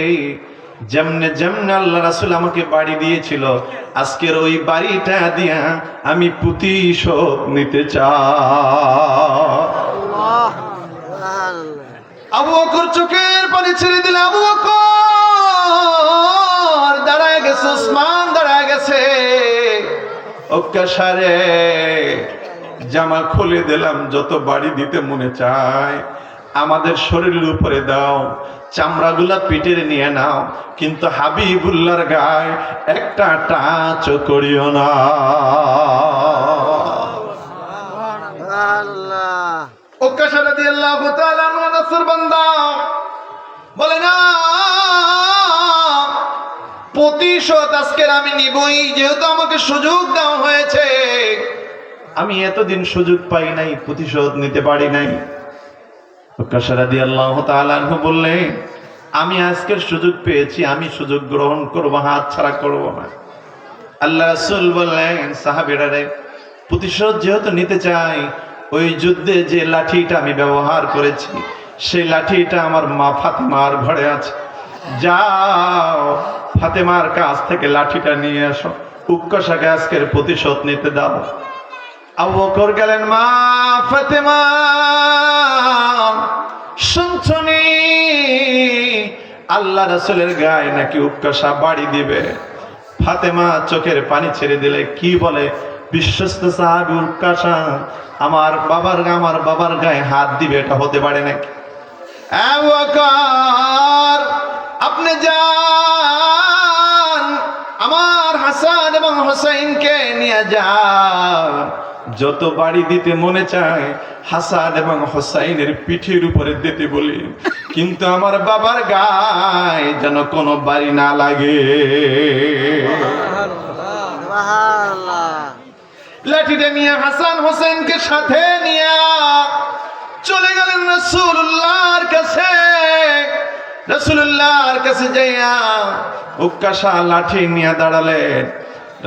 B: যেমনে যেমনে আল্লাহ রাসূল আমাকে বাড়ি দিয়েছিল, আজকের ওই বাড়িটা দিয়া আমি প্রতিশোধ নিতে চাই। আবু বকর চোখের পানি ছেড়ে দিলে। আবু বকর দাঁড়ায় গেছে, ওসমান দাঁড়ায় গেছে। উক্কাশা রে, জামা খুলে দিলাম, যত বাড়ি দিতে মনে চায় আমাদের শরীরের উপরে দাও, চামড়াগুলা পিটের নিয়ে নাও, কিন্তু হাবিবুল্লাহর গায়ে একটা টাচ করিও না। উক্কাশা রাদিয়াল্লাহু তাআলা আনহু নসর বান্দা বলে, না, প্রতিশোধ আজকের আমি নিবই, যেহেতু আমাকে সুযোগ দেওয়া হয়েছে। আমি এতদিন সুযোগ পাই নাই, প্রতিশোধ নিতে পারি নাই। উক্কাশা রাদিয়াল্লাহু তাআলা আনহু বললেন, আমি আজকের সুযোগ পেয়েছি, আমি সুযোগ গ্রহণ করব, হাত ছাড়া করব না। আল্লাহ রাসূল বললেন, সাহাবীরা রে, প্রতিশোধ যেহেতু নিতে চাই, ওই যুদ্ধে যে লাঠিটা আমি ব্যবহার করেছি, সেই লাঠিটা আমার মা ফাতেমার ঘরে আছে, যাও ফাতেমার কাছ থেকে লাঠিটা নিয়ে আসো, উক্কাশাকে আজকের প্রতিশোধ নিতে দাও। আবু বকর গেলেন, মা ফাতেমা, শুনছনি আল্লাহ রাসূলের গায়ে নাকি উক্কাশা বাড়ি দিবে? ফাতেমা চোখের পানি ছেড়ে দিলে, কি বলে? বিশ্বস্ত সাহাবী উকাশা আমার বাবার গায়ে হাত দিবে, এটা হতে পারে নাকি? আবু বকর, আপনি যান, আমার হাসান এবং হোসেনকে নিয়ে যান। যত বাড়ি দিতে মনে চায় হাসান এবং হোসাইনের পিঠের উপরে দিতে বলি, কিন্তু আমার বাবার গায়ে যেন কোনো বাড়ি না লাগে। লাঠিটা নিয়ে হাসান হোসেনকে সাথে নিয়ে চলে গেলেন রাসূলুল্লাহর কাছে। রাসূলুল্লাহর কাছে যাইয়া উকাশা লাঠি নিয়ে দাঁড়ালেন।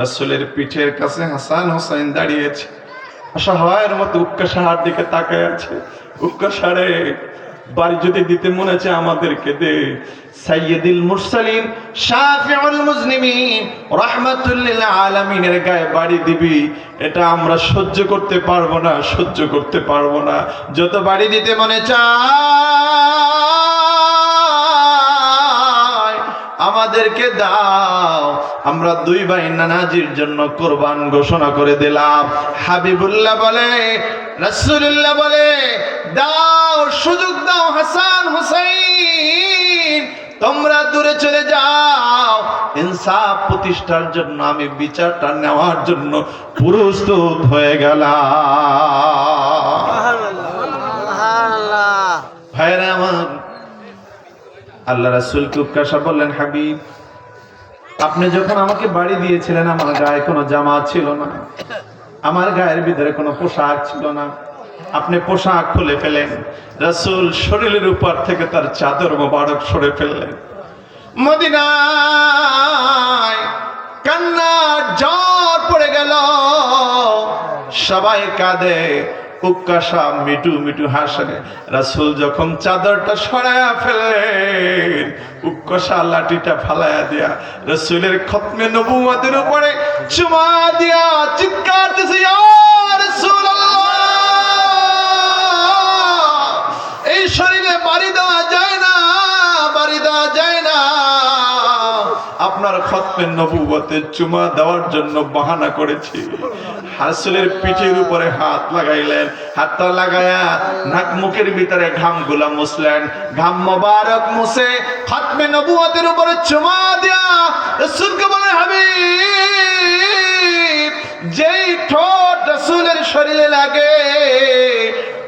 B: রাসূলের পিঠের কাছে হাসান হোসেন দাঁড়িয়েছে, অসহায়ের মতো উকাশার দিকে তাকায় আছে। উকাশারে, বাড়ি যদি দিতে মনে আছে আমাদেরকে দে। সাইয়্যিদুল মুরসালিন শাফিউল মুজনিমিন রাহমাতুল লিল আলামিনের গায়ে বাড়ি দিবি, এটা আমরা সহ্য করতে পারবো না, সহ্য করতে পারবো না। যত বাড়ি দিতে মনে চায় আমাদেরকে দাও, আমরা দুই ভাই নানাজির জন্য কোরবান ঘোষণা করে দিলাম। হাবিবুল্লাহ বলে, রাসূলুল্লাহ বলে, দাও, সুযোগ দাও হাসান হুসাইন, তোমরা দূরে চলে যাও। ইনসাফ প্রতিষ্ঠার জন্য আমি বিচারটা নেওয়ার জন্য প্রস্তুত হয়ে গেলাম। ভাইরা আমার, আল্লাহ রাসূলকে উকাশা বললেন, হাবিব, আপনি যখন আমাকে বাড়ি দিয়েছিলেন আমার গায়ে কোনো জামা ছিল না, আমার গায়ের ভিতরে কোনো পোশাক ছিল না, আপনি পোশাক খুলে ফেলেন। রাসূল শরীরের উপর থেকে তার চাদর মোবারক সরে ফেললেন। মদিনায় কান্নার ঝড় পড়ে গেল, সবাই কাঁদে, উকাশা মিটু মিটু হাসে। রাসূল যখন চাদরটা সরায়া ফেললেন, উকাশা লাঠিটা ফালায়া দিয়া রাসূলের খতমে নবুয়তের উপরে চুমা দিয়া চিৎকার দিছে, ইয়া রাসূলুল্লাহ, এই শরীরে বাড়ি দেওয়া যায় না, বাড়ি দেওয়া যায় না। আপনার খতমে নবুয়তে চুমা দেওয়ার জন্য বাহানা করেছি। রাসূলের পিঠের উপরে হাত লাগাইলেন, হাতটা লাগায়া নাক মুখের ভিতরে ঘামগুলা মুছলেন। ঘাম মোবারক মুছে খতমে নবুয়তের উপরে চুমা দিয়া রাসূলকে বলেন, হাবিব, যেই ঠোঁট রাসূলের শরীরে লাগে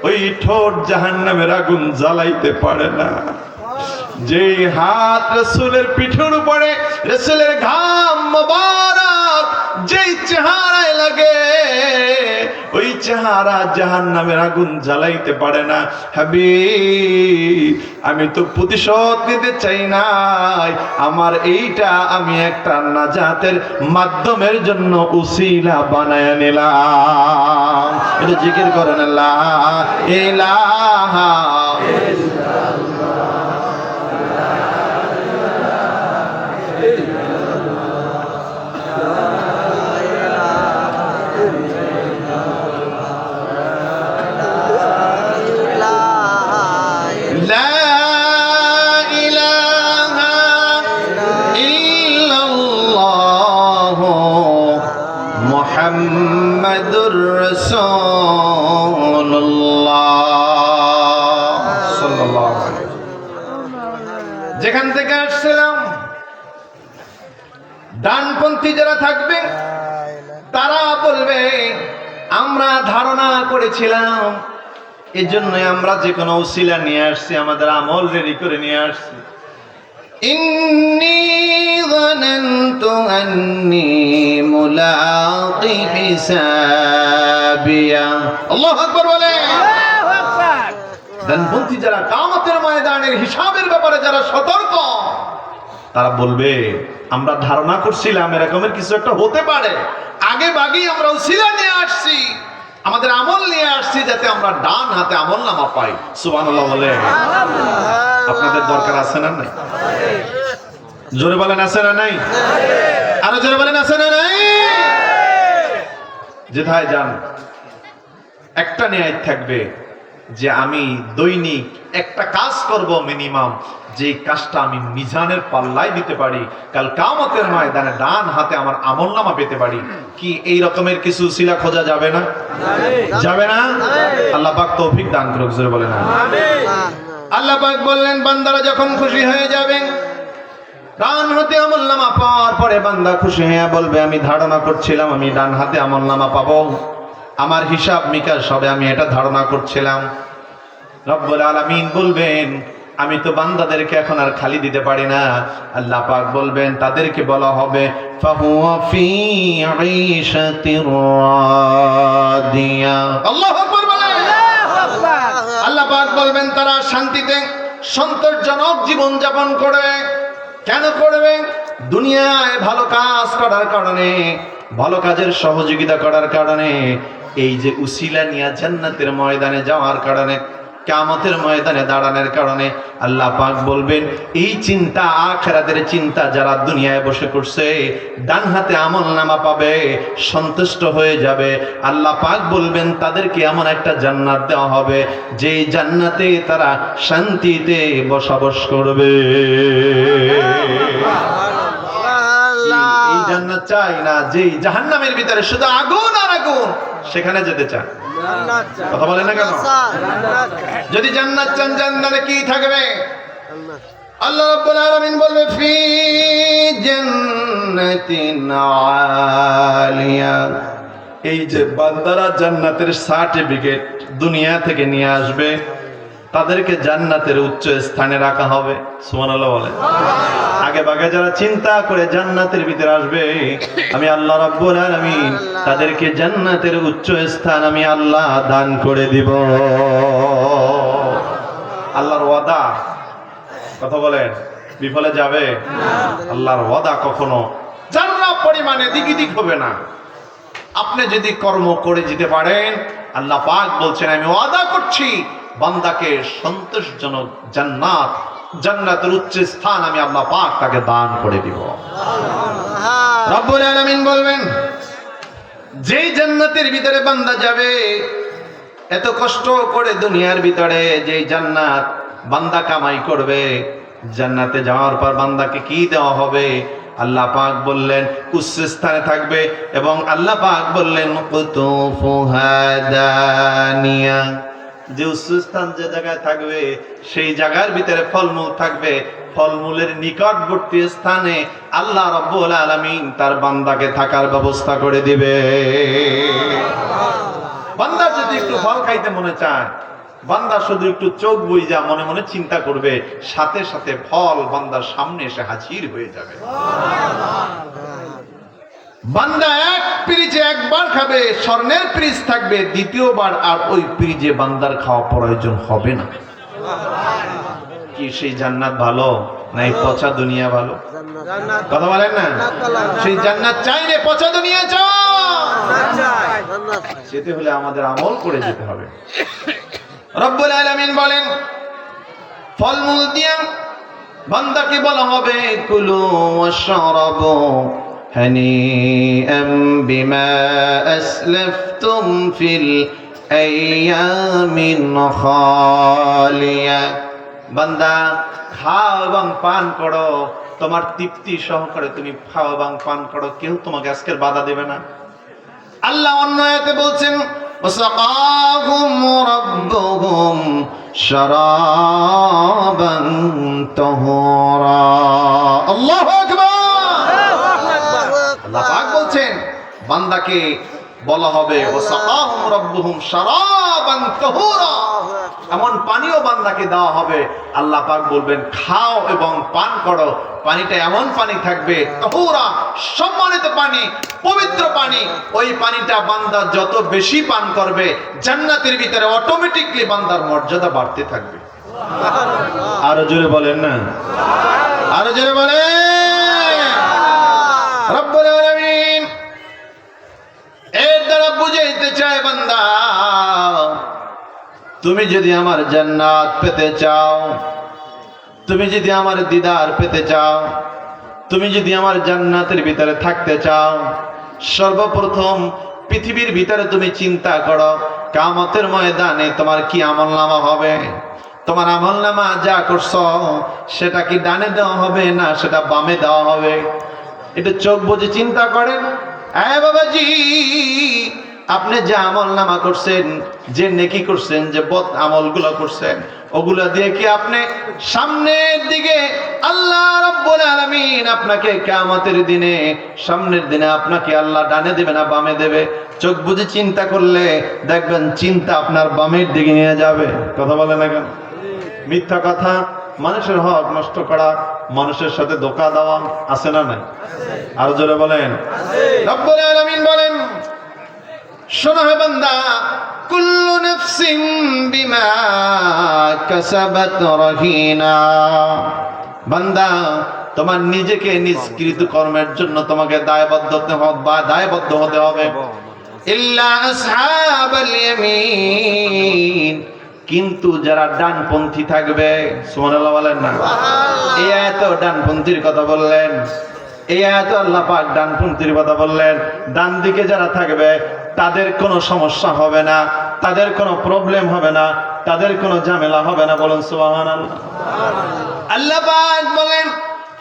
B: ওই ঠোঁট জাহান্নামের আগুন জ্বালাইতে পারে না। যেই হাত রাসূলের পিঠের উপরে রাসূলের ঘাম মোবারক যেই চেহারায় লাগে ওই চেহারা জাহান্নামের আগুন জ্বালাইতে পারে না। হাবিব, আমি তো প্রতিশোধ নিতে চাই নাই, আমার এইটা আমি একটা নাজাতের মাধ্যমের জন্য উসিলা বানায় নিলাম। এটা জিকির করেন, লা ইলাহা মুহাম্মাদুর রাসূলুল্লাহ সাল্লাল্লাহু আলাইহি ওয়াসাল্লাম। যেখান থেকে আসছিলাম, ডানপন্থী যারা থাকবে তারা বলবে আমরা ধারণা করেছিলাম, এজন্যই আমরা যে কোনো উসিলা নিয়ে আসছি, আমাদের আমল রেডি করে নিয়ে আসছি। ইন্নী যানানতু আন্নী মুলাকি হিসাবিয়া। আল্লাহু আকবার বলে। ডানপন্থী যারা কিয়ামতের ময়দানের হিসাবের ব্যাপারে যারা সতর্ক, তারা বলবে আমরা ধারণা করছিলাম এরকমের কিছু একটা হতে পারে, আগে বাগি আমরা উসিলা নিয়ে আসছি, আমাদের আমল নিয়ে আসছি, যাতে আমরা ডান হাতে আমল নামা পাই। সুবহানাল্লাহ বলে। আপনাদের দরকার আছে না নাই? জোরে বলেন, আছে না নাই? আরো জোরে বলেন, আছে না নাই? যেথায় যান একটা নিয়াত থাকবে,
A: যে আমি দৈনিক একটা কাজ করব মিনিমাম, যে কাজটা আমি মিজানের পাল্লায় দিতে পারি, কাল কিয়ামতের ময়দানে ডান হাতে আমার আমলনামা পেতে পারি। কি এই রকমের কিছু উসিলা খোঁজা যাবে না? যাবে না? আল্লাহ পাক তৌফিক দান করুক, জোরে বলেন আমিন।
B: আল্লাহ পাক বললেন, বান্দারা যখন খুশি হয়ে যাবে, ডান হাতে আমলনামা পাওয়ার পরে বান্দা খুশি হয়ে বলবে, আমি ধারণা করছিলাম আমি ডান হাতে আমলনামা পাবো, আমার হিসাব নিকাশ হবে, আমি এটা ধারণা করছিলাম। রব্বুল আলামিন বলবেন, আমি তো বান্দাদেরকে এখন আর খালি দিতে পারি না। আল্লাহ পাক বলবেন, তাদেরকে বলা হবে ফাহুয়া ফি ঈশাতির রাদিয়া। আল্লাহু আকবার বলেন। আল্লাহ পাক বলবেন, তারা শান্তিতে সন্তোষজনক জীবন যাপন করবে। কেন করবে? দুনিয়ায় ভালো কাজ করার কারণে, ভালো কাজের সহযোগিতা করার কারণে, এই যে উসিলা নিয়ে জান্নাতের ময়দানে যাওয়ার কারণে, কিয়ামতের ময়দানে দাঁড়ানোর কারণে আল্লাহ পাক বলবেন, এই চিন্তা, আখিরাতের চিন্তা যারা দুনিয়ায় বসে করছে, ডান হাতে আমলনামা পাবে, সন্তুষ্ট হয়ে যাবে। আল্লাহ পাক বলবেন, তাদেরকে এমন একটা জান্নাত দেওয়া হবে, যে জান্নাতে তারা শান্তিতে বসবাস করবে। এই জান্নাত চাই না যে জাহান্নামের ভিতরে শুধু আগুন আর আগুন, সেখানে যেতে চান? কথা বলেন না কেন? যদি জান্নাত চান, জান্নাতে কি থাকবে? আল্লাহ রাব্বুল আলামিন বলবে, ফি জান্নাতিন আলিয়া। এই যে বান্দারা জান্নাতের সার্টিফিকেট দুনিয়া থেকে নিয়ে আসবে, তাদেরকে জান্নাতের উচ্চ স্থানে রাখা হবে। সুবহানাল্লাহ বলেন। আগে ভাগে যারা চিন্তা করে জান্নাতের ভিতরে আসবে, আমি আল্লাহ রাব্বুল আলামিন তাদেরকে জান্নাতের উচ্চ স্থান আমি আল্লাহ দান করে দিব। আল্লাহর ওয়াদা, কথা বলেন, বিফলে যাবে? আল্লাহর ওয়াদা কখনো জান্নাত পরিমাণে দিক হবে না। আপনি যদি কর্ম করে যেতে পারেন, আল্লাহ পাক বলছেন, আমি ওয়াদা করছি বান্দাকে সন্তোষজনক জান্নাত, জান্নাতের উচ্চ স্থান আমি আল্লাহ পাক তাকে দান করে দিব। রব্বুল আলামিন বলবেন, যেই জান্নাতের ভিতরে বান্দা যাবে, এত কষ্ট করে দুনিয়ার ভিতরে যেই জান্নাত বান্দা কামাই করবে, জান্নাতে যাওয়ার পর বান্দাকে কি দেওয়া হবে? আল্লাহ পাক বললেন উচ্চ স্থানে থাকবে, এবং আল্লাহ পাক বললেন কুতুফুহা দানিয়া। যে উচ্চ স্থান যে জায়গায় থাকবে, সেই জায়গার ভিতরে ফলমূল থাকবে, ফলমূলের নিকটবর্তী স্থানে আল্লাহ রাব্বুল আলামিন তার বান্দাকে থাকার ব্যবস্থা করে দিবে। বান্দা যদি একটু ফল খাইতে মনে চায়, বান্দা শুধু একটু চোখ বুইজা মনে মনে চিন্তা করবে, সাথে সাথে ফল বান্দার সামনে এসে হাজির হয়ে যাবে। বান্দা এক পিরিচে একবার খাবে, স্বর্ণের পিরিচ থাকবে, দ্বিতীয়বার আর ওই পিরিচে বান্দার খাওয়া প্রয়োজন হবে না। কি সেই জান্নাত ভালো, না এই পচা দুনিয়া ভালো? কথা বলেন না? সেই জান্নাত চাই রে, পচা দুনিয়া চাই? যেতে হলে আমাদের আমল করে যেতে হবে। রব্বুল আলামিন বলেন, ফলমূল দিয়া বান্দাকে বলা হবে, কুলু ওয়াশরাবু হানিআম বিমা আসলাফতুম ফিল আইয়ামিন খালিয়া। বান্দা খাও এবং পান করো, তোমার তৃপ্তি সহকারে তুমি খাও এবং পান করো, কেউ তোমাকে আজকের বাধা দেবে না। আল্লাহ অন্য আয়াতে বলছেন, ওয়াসাকাহুম রাব্বুহুম শারাবান তাহুরা। আল্লাহু আকবার। আল্লাহ পাক বলছেন, বান্দাকে বলা হবে ওয়াসাকাহুম রাব্বুহুম শারাবান তাহুরা, এমন পানিও বান্দাকে দেওয়া হবে। আল্লাহ পাক বলবেন, খাও এবং পান করো, পানিটা এমন পানি থাকবে তাহুরা, সম্মানিত পানি, পবিত্র পানি। ওই পানিটা বান্দা যত বেশি পান করবে, জান্নাতের ভিতরে অটোমেটিকলি বান্দার মর্যাদা বাড়তে থাকবে। আরো জোরে বলেন না? আরো জোরে বলেন। রব্বুল আলামিন এর দ্বারা বুঝাইতে চায়, বান্দা তুমি যদি আমার জান্নাত পেতে চাও, তুমি যদি আমার দিদার পেতে চাও, তুমি যদি আমার জান্নাতের ভিতরে থাকতে চাও, সর্বপ্রথম পৃথিবীর ভিতরে তুমি চিন্তা করো, কিয়ামতের ময়দানে তোমার কি আমলনামা হবে? তোমার আমলনামা যা করছো সেটা কি ডানে দেওয়া হবে না সেটা বামে দেওয়া হবে? এটা চোখ বুজে চিন্তা করেন। বাবাজি, আপনি যে আমলনামা করছেন, যে নেকি করছেন, যে বদ আমলগুলো করছেন, ওগুলা দিয়ে কি আপনি সামনের দিকে আল্লাহ রাব্বুল আলামিন আপনাকে কিয়ামতের দিনে, সামনের দিনে আপনাকে আল্লাহ ডানে দেবে না বামে দেবে? চোখ বুজে চিন্তা করলে দেখবেন চিন্তা আপনার বামের দিকে নিয়ে যাবে। কথা বলে না কেন? মিথ্যা কথা, মানুষের হক নষ্ট করা, মানুষের সাথে ধোঁকা দেওয়া আছে না নাই? আর জোরে বলেন। রব্বুল আলামিন বলেন, শোনো হে বান্দা, কুল্লু নাফসিন বিমা কাসাবাত রাহিনা। বান্দা, তোমার নিজেকে নিষ্কৃত কর্মের জন্য তোমাকে দায়বদ্ধ হতে হবে। ইল্লা আসহাবাল ইয়ামিন, কিন্তু যারা ডানপন্থী থাকবে, সুবহানাল্লাহ বলেন না? এই আয়াতে ডানপন্থীর কথা বললেন, এই আয়াতে আল্লাহ পাক ডানপন্থীর কথা বললেন। ডান দিকে যারা থাকবে তাদের কোনো সমস্যা হবে না, তাদের কোনো প্রবলেম হবে না, তাদের কোনো ঝামেলা হবে না। বলুন সুবহানাল্লাহ। আল্লাহ পাক বলেন,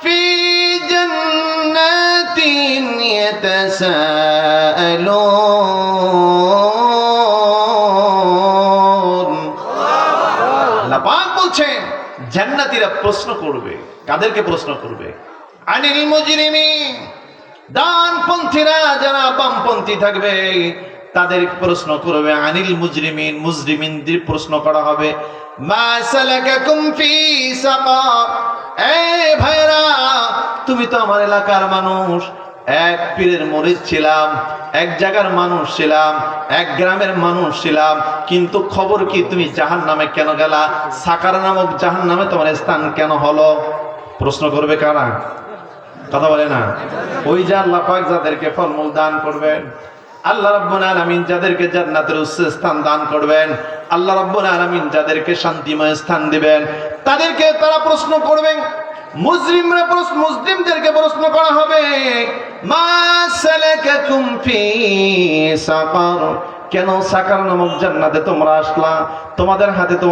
B: ফি জান্নাতিন ইয়াতাসাআলুন। আল্লাহ পাক বলছেন জান্নাতীরা প্রশ্ন করবে। কাদেরকে প্রশ্ন করবে? আনিল মুজরিমিন, ডানপন্থীরা যারা বামপন্থী থাকবে তাদের প্রশ্ন করবে। আনিল মুজরিমিন, মুজরিমিনদের প্রশ্ন করা হবে। মা সালাকাকুম ফি সাকার, এই ভাইরা, তুমি তো আমার এলাকার মানুষ, এক পীরের মুরিদ ছিলাম, এক জায়গার মানুষ ছিলাম, এক গ্রামের মানুষ ছিলাম, কিন্তু খবর কি তুমি জাহান্নামে কেন গেলা? সাকার নামক জাহান্নামে তোমার স্থান কেন হলো? প্রশ্ন করবে কারা? কথা বলে না? ওই যে আল্লাহ পাক যাদেরকে ফলমূল দান করবেন, আল্লাহ রাব্বুল আলামিন যাদেরকে জান্নাতের উচ্চ স্থান দান করবেন, আল্লাহ রাব্বুল আলামিন যাদেরকে শান্তিময় স্থান দিবেন, তাদেরকে তারা প্রশ্ন করবেন। মুসলিমদেরকে প্রশ্ন করা হবে, মা সালাকাকুম ফি সাকার, কেন সাকার নামক জান্নাতে তোমরা আসলা? তোমাদের হাতে তো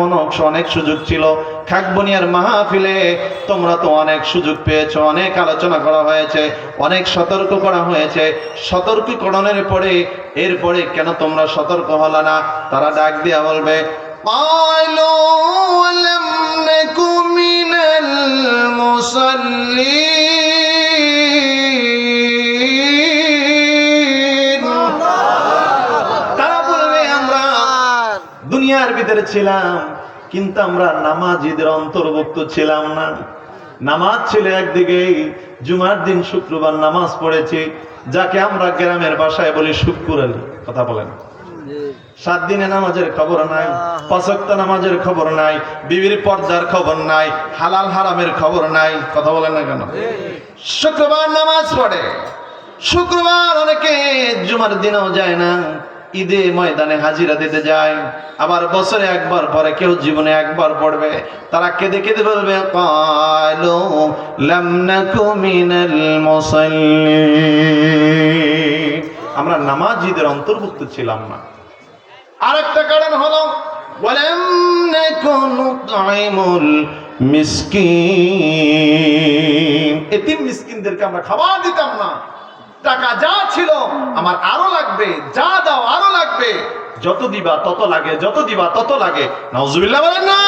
B: অনেক সুযোগ ছিল, খাকবনিয়ার মাহফিলে তোমরা তো অনেক সুযোগ পেয়েছো, অনেক আলোচনা করা হয়েছে, অনেক সতর্ক করা হয়েছে। সতর্কীকরণের পরে এরপরে কেন তোমরা সতর্ক হলা না? তারা ডাক দিয়া বলবে, ক্বালু লাম নাকু মিনাল মুসাল্লিন। তারা বলবে, আমরা দুনিয়ার ভিতরে ছিলাম কিন্তু আমরা নামাজীদের অন্তর্ভুক্ত ছিলাম না। নামাজ ছিল একদিকে, জুমার দিন শুক্রবার নামাজ পড়েছি, যাকে আমরা গ্রামের ভাষায় বলি শুক্কুর আলী। কথা বলেন। 7 দিনে নামাজের খবর নাই, 5 ওয়াক্ত নামাজের খবর নাই, বিবির পর্দার খবর নাই, হালাল হারামের খবর নাই। কথা বলেন না কেন? শুক্রবার নামাজ পড়ে, শুক্রবার অনেকে জুমার দিনেও যায় না, ঈদে ময়দানে হাজিরা দিতে যায়। আবার বছরে একবার পরে, কেউ জীবনে একবার পড়বে। তারা কেঁদে কেঁদে বলবে, ক্বালু লাম নাকু মিনাল মুসাল্লিন, আমরা নামাজীদের অন্তর্ভুক্ত ছিলাম না। আরেকটা কারণ হলো, ওয়ালাম নাকু নুতঈমুল মিসকিন, এতিম মিসকিনদেরকে আমরা খাবার দিতাম না। টাকা যা ছিল আমার আরো লাগবে, যা দাও আরো লাগবে, যত দিবা তত লাগে, যত দিবা তত লাগে। নাউজুবিল্লাহ বলেন না?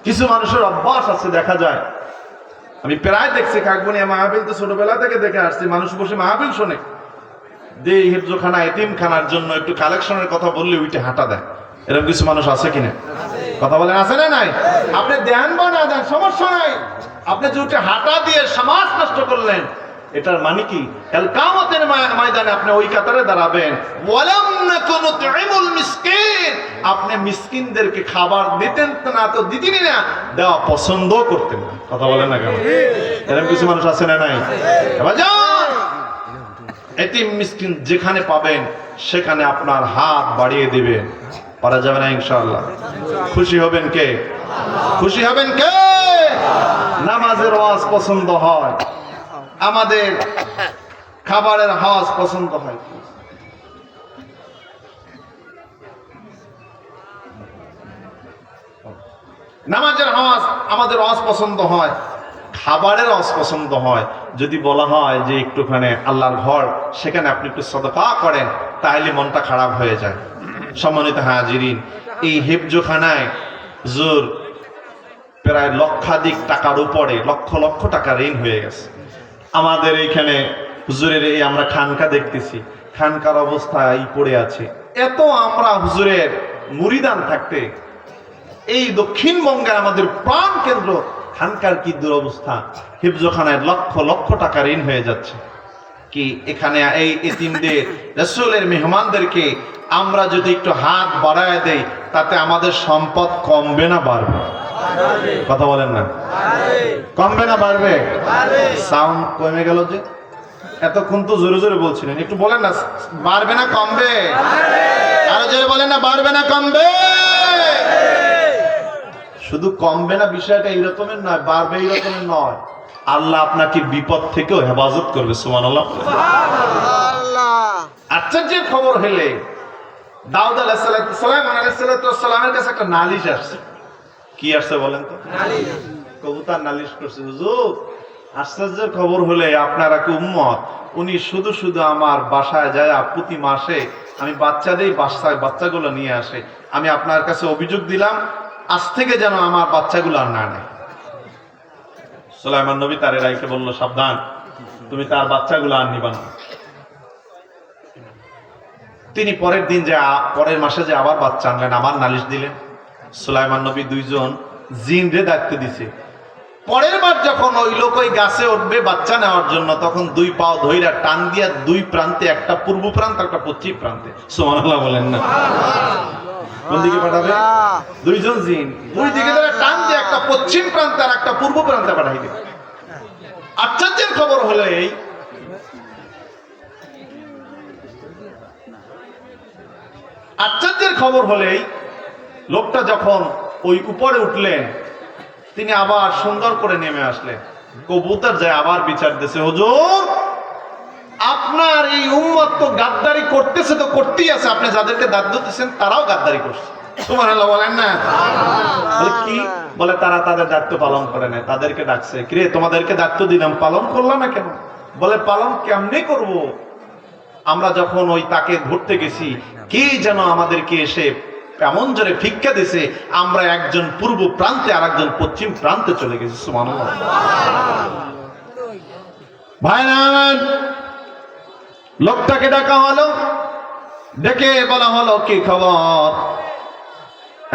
B: কিছু মানুষের অভ্যাস আছে, দেখা যায়, আমি প্রায় দেখছি, কাকবনিয়া মাহফিল তো ছোটবেলা থেকে দেখে আসছি, মানুষ বসে মাহফিল শোনে, যে হিফজখানা এতিমখানার জন্য একটু কালেকশনের কথা বললে উইটে হাঁটা দেয়। এরকম কিছু মানুষ আছে কিনা? কথা বলেন, আছে না নাই? আপনি দেন বা না দেন সমস্যা নাই, আপনি যে উঠে হাঁটা দিয়ে সমাজ নষ্ট করলেন, এটার মানে কি? কাল কিয়ামতের ময়দানে আপনি ওই কাতারে দাঁড়াবেন। ওয়ালাম নাকু নুতঈমুল মিসকিন, আপনি মিসকিনদেরকে খাবার দিতেন না, তো দিতেনই না, দেওয়া পছন্দ করতেন না। কথা বলেন না কেন? এরকম কিছু মানুষ আছে না নাই? এবার যান, এতিম মিসকিন যেখানে পাবেন সেখানে আপনার হাত বাড়িয়ে দিবেন। পারা যাবে না ইনশাআল্লাহ? খুশি হবেন কে? খুশি হবেন কে? নামাজের ওয়াজ পছন্দ হয়, আমাদের
A: খাবারের হাওয়াজ পছন্দ হয়? নামাজের আওয়াজ আমাদের আওয়াজ পছন্দ হয়, খাবারের আওয়াজ পছন্দ হয়। যদি বলা হয় যে একটুখানি আল্লাহর ঘর, সেখানে আপনি একটু সদকা করেন, তাহলে মনটা খারাপ হয়ে যায়। সম্মানিত হাজিরিন, এই হেফজোখানায় হুজুর প্রায় লক্ষাধিক টাকার উপরে, লক্ষ লক্ষ টাকা ঋণ হয়ে গেছে। আমাদের এইখানে হুজুরের এই আমরা খানকা দেখতেছি, খানকার অবস্থা এই পড়ে আছে। এত আমরা হুজুরের মুরিদান থাকতে এই দক্ষিণবঙ্গের আমাদের প্রাণ কেন্দ্র খানকার কি দুরবস্থা, হিফজখানায় লক্ষ লক্ষ টাকা ঋণ হয়ে যাচ্ছে। কি এখানে এই এতিমদের, রাসূলের মেহমানদেরকে আমরা যদি একটু হাত বাড়ায় দেই, তাতে আমাদের সম্পদ কমবে না বাড়বে? কথা বলেন না, কমবে না বাড়বে? সাউন্ড কমে গেল যে, এতক্ষণ তো জোরে জোরে বলছিলেন, একটু বলেন না, বাড়বে না কমবে? আরো জোরে বলেন না, বাড়বে না কমবে? শুধু কমবে না বিষয়টা এইরকমের নয়, বাড়বে এইরকমের নয়। আল্লাহ আপনাকে বিপদ থেকেও হেফাজত করবে। সুবহানাল্লাহ। আশ্চর্যের খবর হলে দাউদ আলাইহিস সালাতু সুলাইমান আলাইহিস সালাতু ওয়াসসালামের কাছে একটা নালিশ আসছে। কি আসছে বলেন তো? নালিশ। কবুতর নালিশ করছে, হুজুর আশ্চর্যের খবর হলে আপনারা কি উম্মত, উনি শুধু শুধু আমার বাসায় যায় প্রতি মাসে আমি বাচ্চা দেই, বাচ্চাগুলো নিয়ে আসে। আমি আপনার কাছে অভিযোগ দিলাম, আজ থেকে যেন আমার বাচ্চাগুলো আর না নেয়। সুলাইমান নবী তার রাইকে বলল, সাবধান, তুমি তার বাচ্চাগুলো আর নিবা না। তিনি পরের দিন যে পরের মাসে যে আবার বাচ্চা আনলেন, আবার নালিশ দিলেন। সুলাইমান নবী দুইজন জিনরে দায়িত্ব দিছে, পরের বার যখন ওই লোক ওই গাছে উঠবে বাচ্চা নেওয়ার জন্য, তখন দুই পাও ধইরা টান দিয়া দুই প্রান্তে, একটা পূর্ব প্রান্ত একটা পশ্চিম প্রান্তে, সুবহানাল্লাহ বলেন না, কোন দিকে পাঠাবে? দুইজন জিন দুই দিকে ধরে টান দিয়ে একটা পশ্চিম প্রান্তে আর একটা পূর্ব প্রান্তে পাঠাই দিবে। আশ্চর্যের খবর হলো এই, আশ্চর্যের খবর হলেই লোকটা যখন ওই উপরে উঠলেন, তিনি আবার সুন্দর করে নেমে আসলেন। কবুতর যায় আবার বিচার দিয়েছে, হুজুর আপনার এই উম্মত তো গাদ্দারি করতেছে, তো করতেই আছে, আপনি যাদেরকে দায়িত্ব দিচ্ছেন তারাও গাদ্দারি করছে। সুবহানাল্লাহ বলেন না? বলে কি? বলে তারা তাদের দায়িত্ব পালন করে না, তাদেরকে ডাকছে, কিরে তোমাদেরকে দায়িত্ব দিলাম, পালন করলাম না কেন? বলে পালন কেমনে করব? আমরা যখন ওই তাকে ধরতে গেছি, কে যেন আমাদেরকে এসে এমন জোরে ভিক্ষা দিছে, আমরা একজন পূর্ব প্রান্তে আর একজন পশ্চিম প্রান্তে চলে গেছি। সুবহানাল্লাহ। ভাইরা আমার, লোকটাকে ডাকা হলো, ডেকে বলা হলো কি খবর,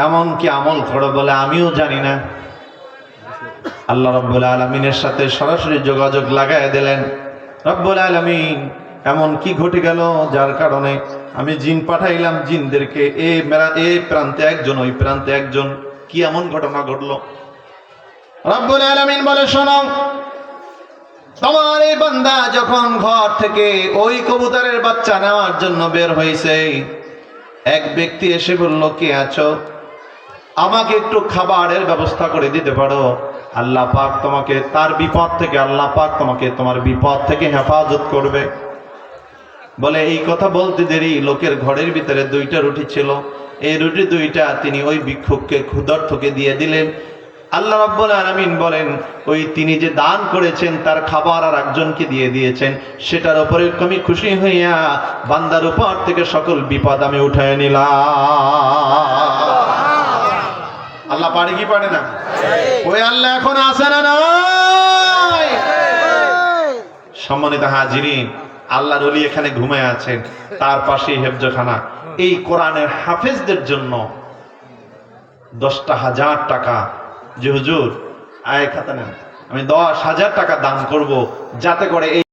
A: এমন কি আমল করো? বলে আমিও জানি না। আল্লাহ রাব্বুল আলামিনের সাথে সরাসরি যোগাযোগ লাগায় দিলেন। রব্বুল আলামিন এমন কি ঘটে গেল যার কারণে আমি জিন পাঠাইলাম, জিনদেরকে এই প্রান্তে একজন ওই প্রান্তে একজন, কি এমন ঘটনা ঘটলো? রব্বুল আলামিন বলে, শোনো, তোমার এই বান্দা যখন ঘর থেকে ওই কবুতরের বাচ্চা নেওয়ার জন্য বের হয়েছে, এক ব্যক্তি এসে বলল, কে আছো, আমাকে একটু খাবারের ব্যবস্থা করে দিতে পারো? আল্লাহ পাক তোমাকে তার বিপদ থেকে, আল্লাহ পাক তোমাকে তোমার বিপদ থেকে হেফাজত করবে। বলে এই কথা বলতে দেরি লোকের ঘরের ভিতরে দুইটা রুটি ছিল, এই রুটি দুইটা তিনি ওই ভিক্ষুককে, ক্ষুধার্তকে দিয়ে দিলেন। আল্লাহ রাব্বুল আলামিন বলেন, ওই তিনি যে দান করেছেন তার খাবার আর একজনকে দিয়ে দিয়েছেন, সেটার উপরে আমি খুশি হইয়া বান্দার উপর থেকে সকল বিপদ আমি উঠায় নিলাম। আল্লাহ পারে কি পারে না? ওই আল্লাহ এখন আছে না নাই? সম্মানিত হাজিরিন, আল্লাহর ওলি এখানে ঘুমায় আছেন, তার পাশেই হেফজখানা। এই কোরআনের হাফেজদের জন্য 10,000 টাকা, যে হুজুর আয় খাতা নেন, আমি 10,000 টাকা দান করব, যাতে করে এই